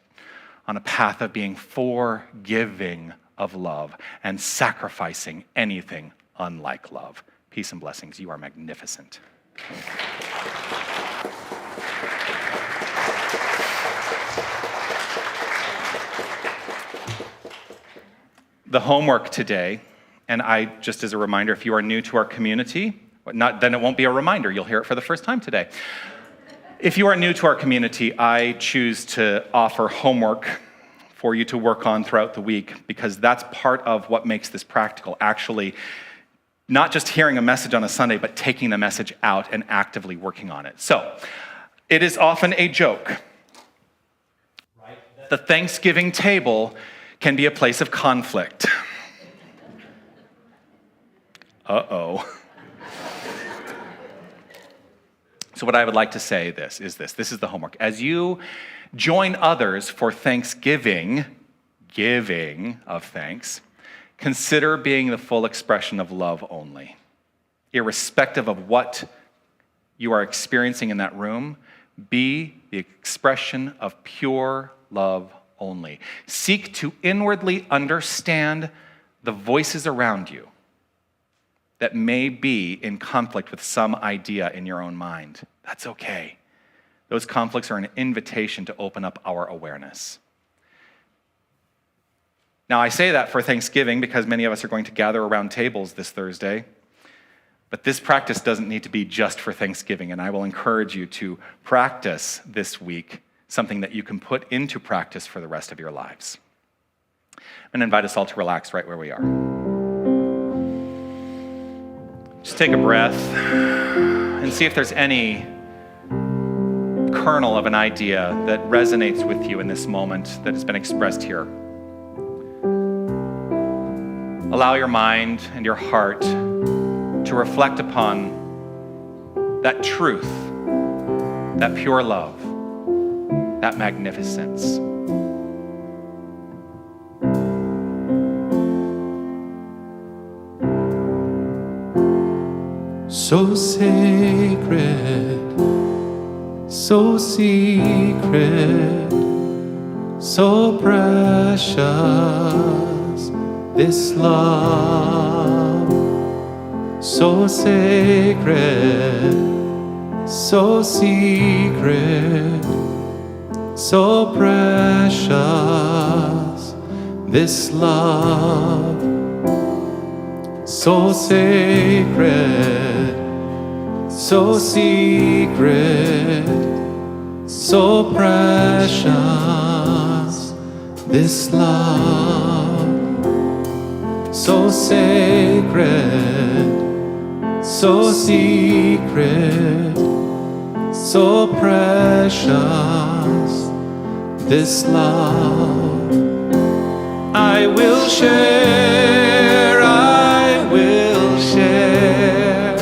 on a path of being forgiving of love and sacrificing anything unlike love. Peace and blessings. You are magnificent. The homework today, and just as a reminder, if you are new to our community, then it won't be a reminder. You'll hear it for the first time today. If you are new to our community, I choose to offer homework for you to work on throughout the week, because that's part of what makes this practical. Actually, not just hearing a message on a Sunday, but taking the message out and actively working on it. So, it is often a joke. The Thanksgiving table can be a place of conflict. Uh-oh. So what I would like to say this is the homework. As you join others for Thanksgiving, giving of thanks, consider being the full expression of love only. Irrespective of what you are experiencing in that room, be the expression of pure love only. Seek to inwardly understand the voices around you that may be in conflict with some idea in your own mind. That's okay. Those conflicts are an invitation to open up our awareness. Now, I say that for Thanksgiving because many of us are going to gather around tables this Thursday, but this practice doesn't need to be just for Thanksgiving, and I will encourage you to practice this week something that you can put into practice for the rest of your lives. And invite us all to relax right where we are. Just take a breath and see if there's any kernel of an idea that resonates with you in this moment that has been expressed here. Allow your mind and your heart to reflect upon that truth, that pure love, that magnificence. So sacred, so secret, so precious, this love, so sacred, so secret, so precious, this love, so sacred, so secret, so precious, this love, so sacred, so secret, so precious, this love. I will share, I will share,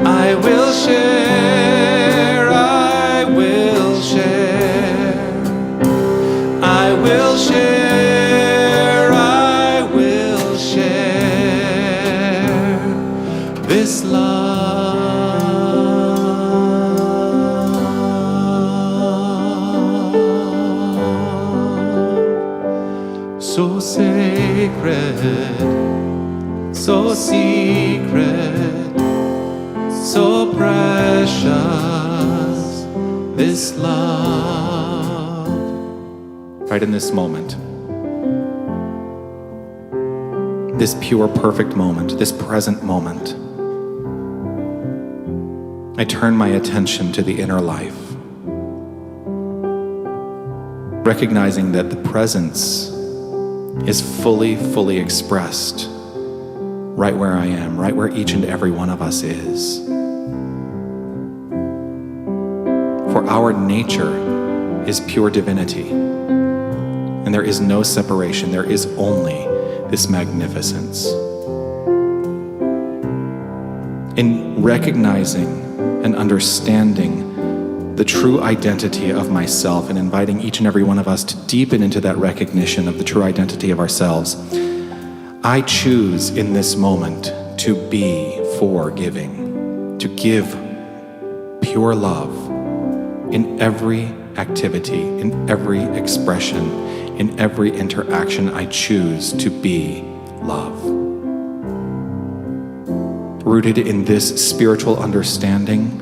I will share, I will share, I will share, I will share, this love. So sacred, so secret, so precious, this love. Right in this moment, this pure, perfect moment, this present moment, I turn my attention to the inner life, recognizing that the presence is fully expressed right where I am, right where each and every one of us is. For our nature is pure divinity, and there is no separation, there is only this magnificence. In recognizing and understanding the true identity of myself and inviting each and every one of us to deepen into that recognition of the true identity of ourselves, I choose in this moment to be forgiving, to give pure love in every activity, in every expression, in every interaction. I choose to be love. Rooted in this spiritual understanding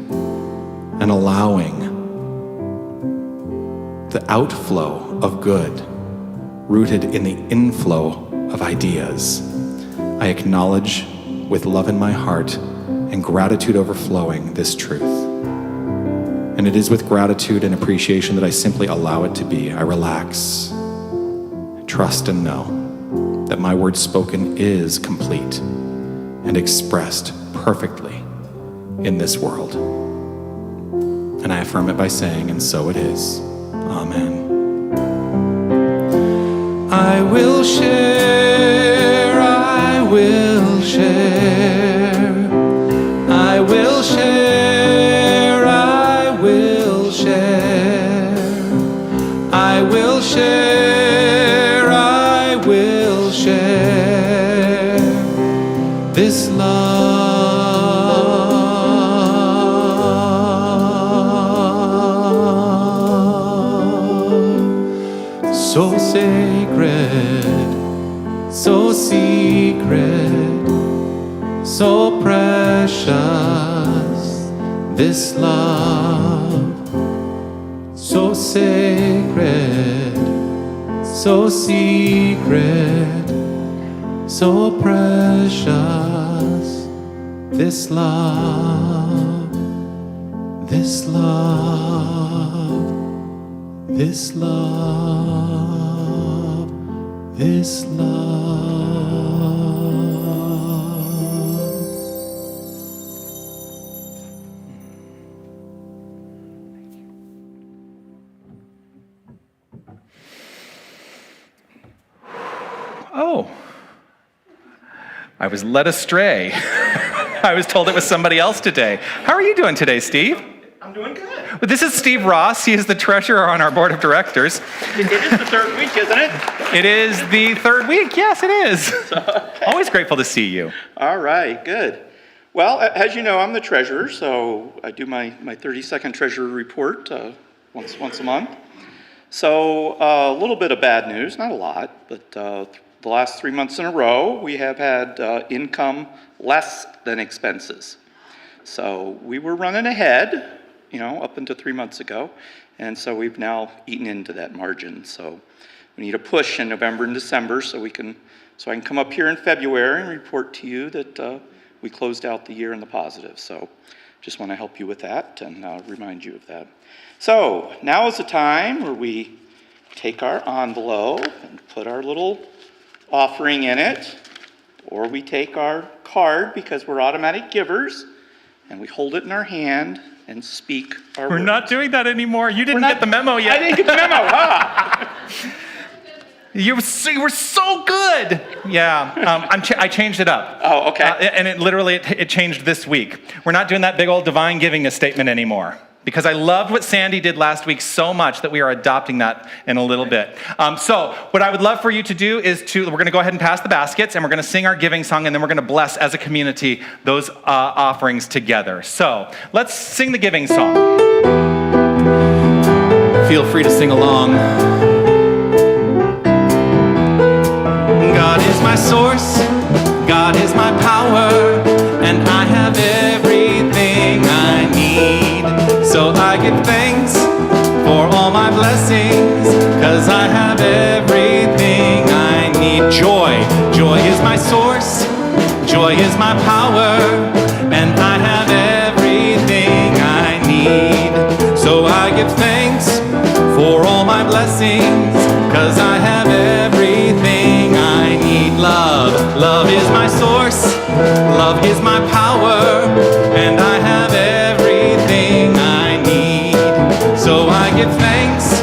and allowing the outflow of good, rooted in the inflow of ideas, I acknowledge with love in my heart and gratitude overflowing this truth. And it is with gratitude and appreciation that I simply allow it to be. I relax, trust and know that my word spoken is complete and expressed perfectly in this world. And I affirm it by saying, and so it is. Amen. I will share, I will share, I will share, I will share, I will share, I will share, this love. So sacred, so secret, so precious, this love. So sacred, so secret, so precious, this love, this love, this love, this love. Oh, I was led astray. I was told it was somebody else today. How are you doing today, Steve? I'm doing good. Well, this is Steve Ross. He is the treasurer on our board of directors. It is the third week, isn't it? It is the third week. Yes, it is. Always grateful to see you. All right, good. Well, as you know, I'm the treasurer, so I do my 30-second treasurer report once a month. So a little bit of bad news, not a lot, but the last 3 months in a row, we have had income less than expenses. So we were running ahead, up until 3 months ago, and so we've now eaten into that margin. So we need a push in November and December so I can come up here in February and report to you that we closed out the year in the positive. So just want to help you with that and remind you of that. So now is the time where we take our envelope and put our little offering in it, or we take our card because we're automatic givers, and we hold it in our hand and speak our words. We're not doing that anymore. You didn't get the memo yet. I didn't get the memo, huh? You were so good. Yeah, I changed it up. Oh, okay. And it changed this week. We're not doing that big old divine giving a statement anymore, because I loved what Sandy did last week so much that we are adopting that in a little bit. So what I would love for you to do is we're going to go ahead and pass the baskets, and we're going to sing our giving song, and then we're going to bless as a community those offerings together. So let's sing the giving song. Feel free to sing along. God is my source, God is my power, and I have everything I need. So I give thanks for all my blessings, 'cause I have everything I need. Joy is my source, joy is my power, and I have everything I need. So I give thanks for all my blessings, 'cause I have everything I need. Love is my source, love is my power, and I have everything I need. So I give thanks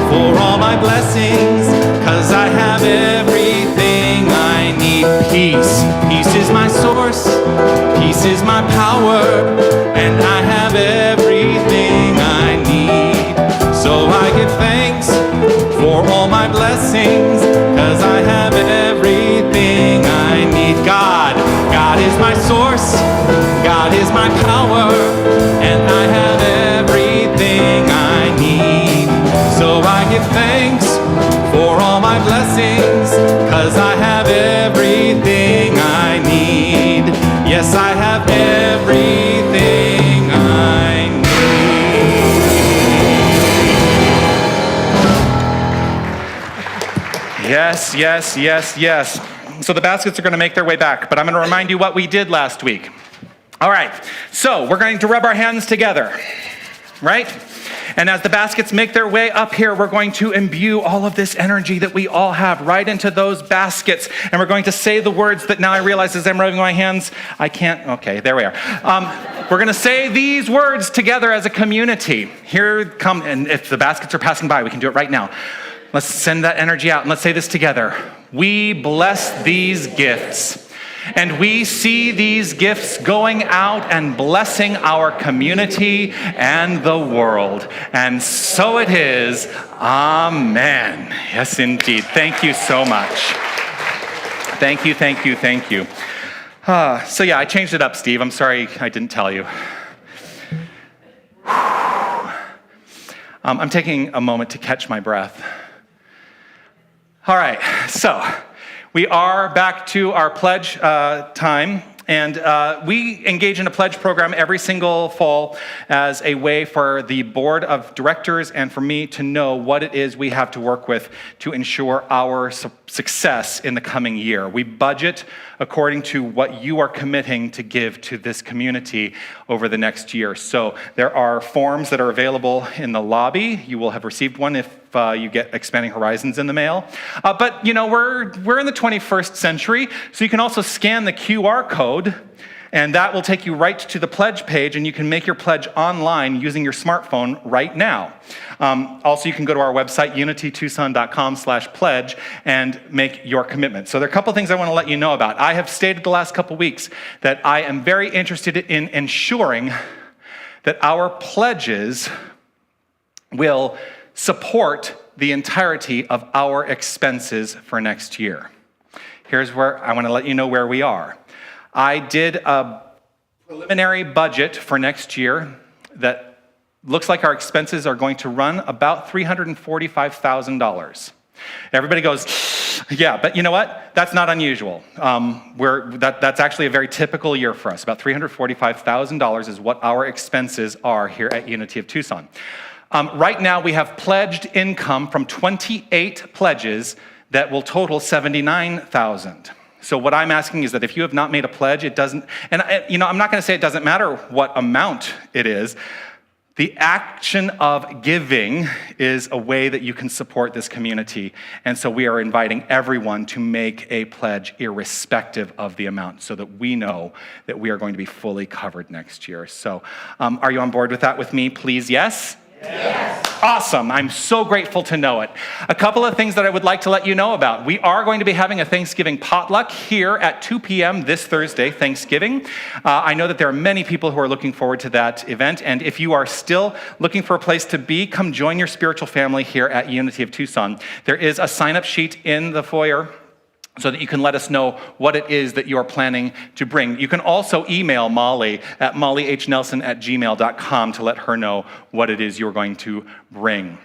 for all my blessings, 'cause I have everything I need. Peace is my source, peace is my power, and I have everything I need. So I give thanks for all my blessings, 'cause I have everything I need. God is my source, God is my power, and I have everything I need. So I give thanks for all my blessings, 'cause I have everything I need. Yes, I have everything I need. Yes. So the baskets are going to make their way back, but I'm going to remind you what we did last week. All right, so we're going to rub our hands together, right? And as the baskets make their way up here, we're going to imbue all of this energy that we all have right into those baskets. And we're going to say the words that now I realize as I'm rubbing my hands, I can't, okay, there we are. We're going to say these words together as a community. Here come, and if the baskets are passing by, we can do it right now. Let's send that energy out and let's say this together. We bless these gifts. And we see these gifts going out and blessing our community and the world. And so it is. Amen. Yes, indeed. Thank you so much. Thank you. So yeah, I changed it up, Steve. I'm sorry I didn't tell you. I'm taking a moment to catch my breath. All right, so we are back to our pledge time, and we engage in a pledge program every single fall as a way for the board of directors and for me to know what it is we have to work with to ensure our success in the coming year. We budget according to what you are committing to give to this community over the next year. So there are forms that are available in the lobby. You will have received one if you get Expanding Horizons in the mail. But we're in the 21st century, so you can also scan the QR code, and that will take you right to the pledge page, and you can make your pledge online using your smartphone right now. Also, you can go to our website, unitytucson.com/pledge, and make your commitment. So there are a couple things I want to let you know about. I have stated the last couple weeks that I am very interested in ensuring that our pledges will support the entirety of our expenses for next year. Here's where I want to let you know where we are. I did a preliminary budget for next year that looks like our expenses are going to run about $345,000. Everybody goes, yeah, but you know what? That's not unusual. That's actually a very typical year for us. About $345,000 is what our expenses are here at Unity of Tucson. Right now, we have pledged income from 28 pledges that will total $79,000. So what I'm asking is that if you have not made a pledge, it doesn't, and I'm not going to say it doesn't matter what amount it is. The action of giving is a way that you can support this community. And so we are inviting everyone to make a pledge irrespective of the amount so that we know that we are going to be fully covered next year. So are you on board with that with me? Please, yes? Yes. Awesome. I'm so grateful to know it. A couple of things that I would like to let you know about. We are going to be having a Thanksgiving potluck here at 2 p.m. this Thursday, Thanksgiving. I know that there are many people who are looking forward to that event. And if you are still looking for a place to be, come join your spiritual family here at Unity of Tucson. There is a sign-up sheet in the foyer so that you can let us know what it is that you're planning to bring. You can also email Molly at mollyhnelson@gmail.com to let her know what it is you're going to bring.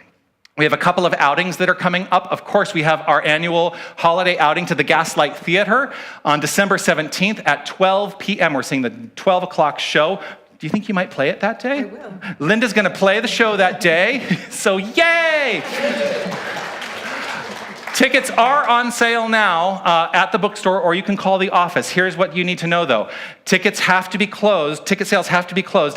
We have a couple of outings that are coming up. Of course, we have our annual holiday outing to the Gaslight Theater on December 17th at 12 p.m. We're seeing the 12 o'clock show. Do you think you might play it that day? I will. Linda's going to play the show that day, so yay! Tickets are on sale now at the bookstore, or you can call the office. Here's what you need to know, though. Ticket sales have to be closed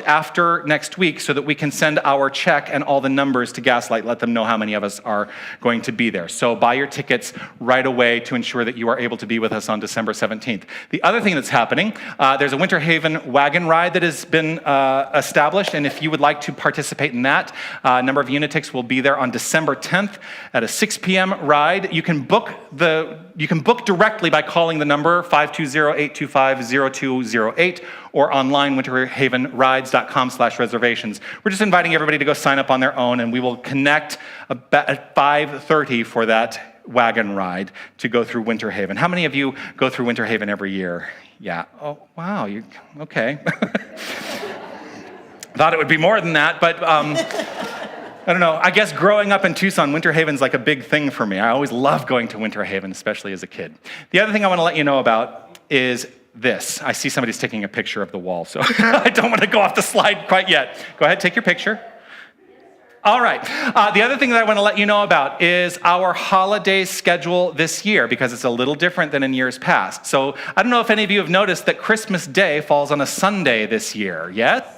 after next week so that we can send our check and all the numbers to Gaslight, let them know how many of us are going to be there. So buy your tickets right away to ensure that you are able to be with us on December 17th. The other thing that's happening, there's a Winter Haven wagon ride that has been established, and if you would like to participate in that, a number of Unitics will be there on December 10th at a 6 p.m. ride. You can book directly by calling the number 520-825-0208 or online winterhavenrides.com/reservations. We're just inviting everybody to go sign up on their own, and we will connect at 5:30 for that wagon ride to go through Winter Haven. How many of you go through Winter Haven every year? Yeah. Oh, wow. Okay. Thought it would be more than that, but I don't know. I guess growing up in Tucson, Winter Haven's like a big thing for me. I always loved going to Winter Haven, especially as a kid. The other thing I want to let you know about is this. I see somebody's taking a picture of the wall, so I don't want to go off the slide quite yet. Go ahead, take your picture. All right. The other thing that I want to let you know about is our holiday schedule this year, because it's a little different than in years past. So I don't know if any of you have noticed that Christmas Day falls on a Sunday this year. Yes?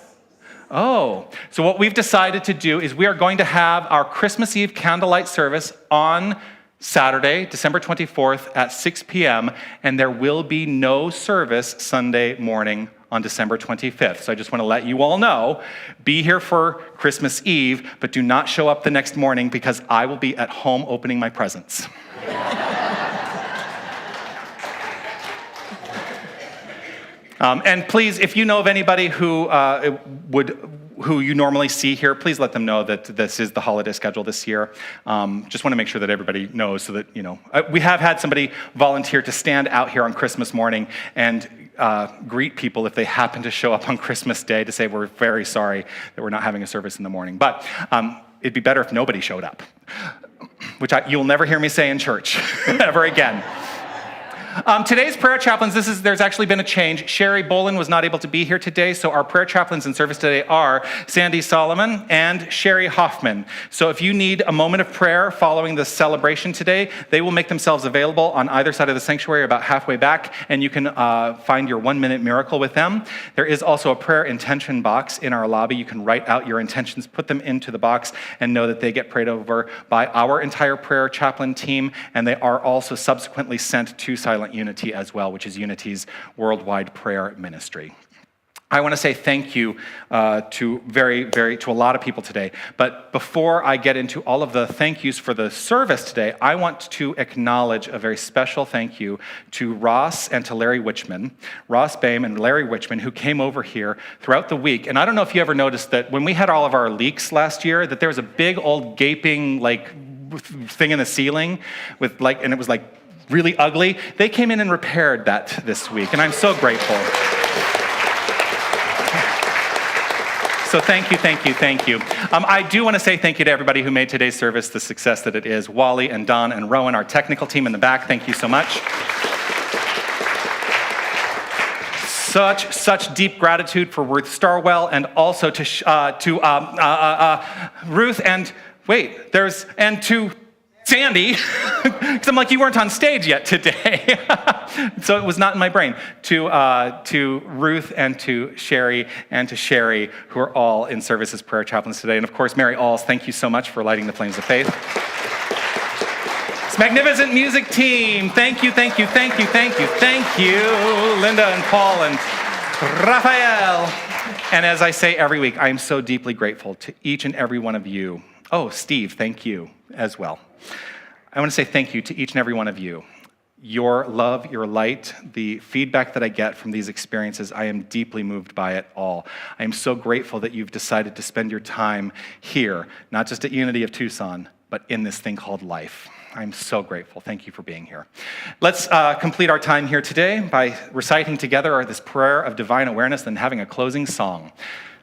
Oh, so what we've decided to do is we are going to have our Christmas Eve candlelight service on Saturday, December 24th at 6 p.m., and there will be no service Sunday morning on December 25th. So I just want to let you all know, be here for Christmas Eve, but do not show up the next morning because I will be at home opening my presents. And please, if you know of anybody who you normally see here, please let them know that this is the holiday schedule this year. Just want to make sure that everybody knows so that, we have had somebody volunteer to stand out here on Christmas morning and greet people if they happen to show up on Christmas Day to say, we're very sorry that we're not having a service in the morning. But it'd be better if nobody showed up, which you'll never hear me say in church ever again. Today's prayer chaplains, there's actually been a change. Sherry Bolin was not able to be here today, so our prayer chaplains in service today are Sandy Solomon and Sherry Hoffman. So if you need a moment of prayer following the celebration today, they will make themselves available on either side of the sanctuary about halfway back, and you can find your 1-minute miracle with them. There is also a prayer intention box in our lobby. You can write out your intentions, put them into the box, and know that they get prayed over by our entire prayer chaplain team, and they are also subsequently sent to Silent Unity as well, which is Unity's worldwide prayer ministry. I want to say thank you to a lot of people today. But before I get into all of the thank yous for the service today, I want to acknowledge a very special thank you to Ross and to Larry Wichman, Ross Boehm and Larry Wichman, who came over here throughout the week. And I don't know if you ever noticed that when we had all of our leaks last year, that there was a big old gaping thing in the ceiling and it was really ugly. They came in and repaired that this week, and I'm so grateful. So thank you, thank you, thank you. I do want to say thank you to everybody who made today's service the success that it is. Wally and Don and Rowan, our technical team in the back, thank you so much. Such deep gratitude for Ruth Starwell, and also to Ruth and to Sandy, because I'm like, you weren't on stage yet today. So it was not in my brain. To Ruth and to Sherry, who are all in service as prayer chaplains today. And of course, Mary Alls, thank you so much for lighting the flames of faith. This magnificent music team, thank you, thank you, thank you, thank you, thank you, Linda and Paul and Raphael. And as I say every week, I am so deeply grateful to each and every one of you. Oh, Steve, thank you as well. I want to say thank you to each and every one of you. Your love, your light, the feedback that I get from these experiences, I am deeply moved by it all. I am so grateful that you've decided to spend your time here, not just at Unity of Tucson, but in this thing called life. I'm so grateful. Thank you for being here. Let's complete our time here today by reciting together this prayer of divine awareness and having a closing song.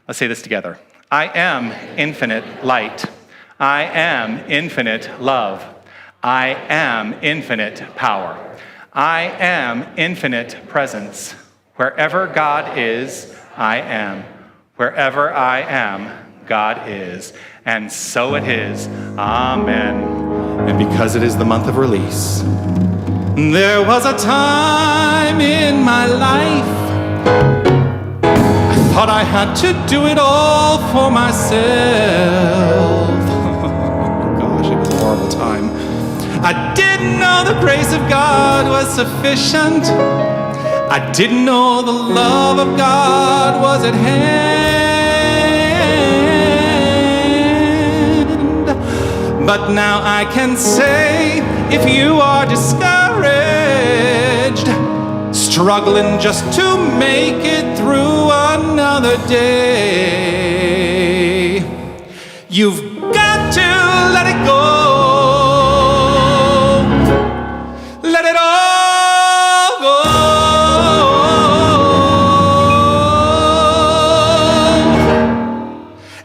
Let's say this together. I am infinite light. I am infinite love. I am infinite power. I am infinite presence. Wherever God is, I am. Wherever I am, God is. And so it is. Amen. And because it is the month of release, there was a time in my life I thought I had to do it all for myself. Gosh, it was a horrible time. I didn't know the grace of God was sufficient. I didn't know the love of God was at hand. But now I can say, if you are discouraged, struggling just to make it through another day, you've got to let it go. Let it all go.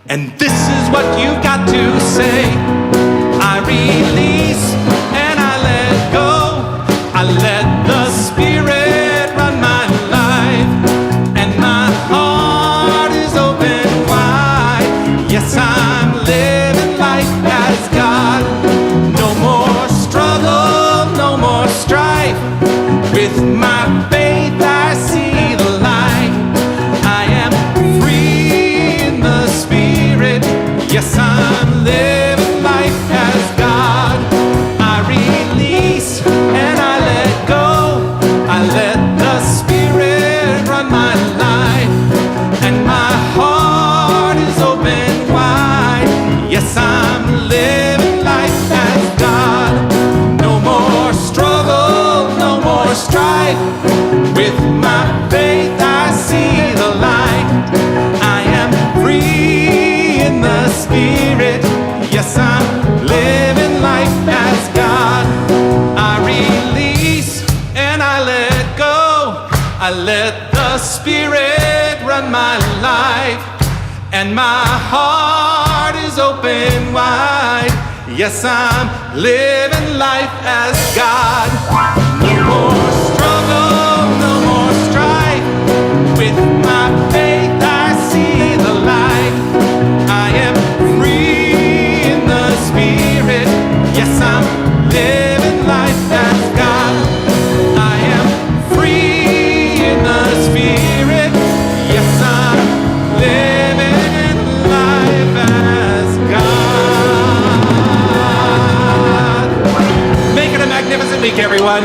And this is what you've got to say. I release and I let go. I let the Spirit run my life, and my heart is open wide. Yes, I'm living life as God. No more struggle, no more strife. With my faith I see the light. I am free in the Spirit. Yes, I'm living life as God. I release and I let go. I let the Spirit run my life, and my heart is open wide. Yes, I'm living life as God. No more struggle, no more strife. With my faith I see the light. I am free in the Spirit. Yes, I'm living life as God. I release and I let go. I let the Spirit run my life, and my heart is open wide. Yes, I'm living life as God. No more struggle, no more strife. With my faith I see the light. I am free in the Spirit. Yes, I'm living life as God. I am free in the Spirit. Yes, I'm living life as God. Make it a magnificent week, everyone.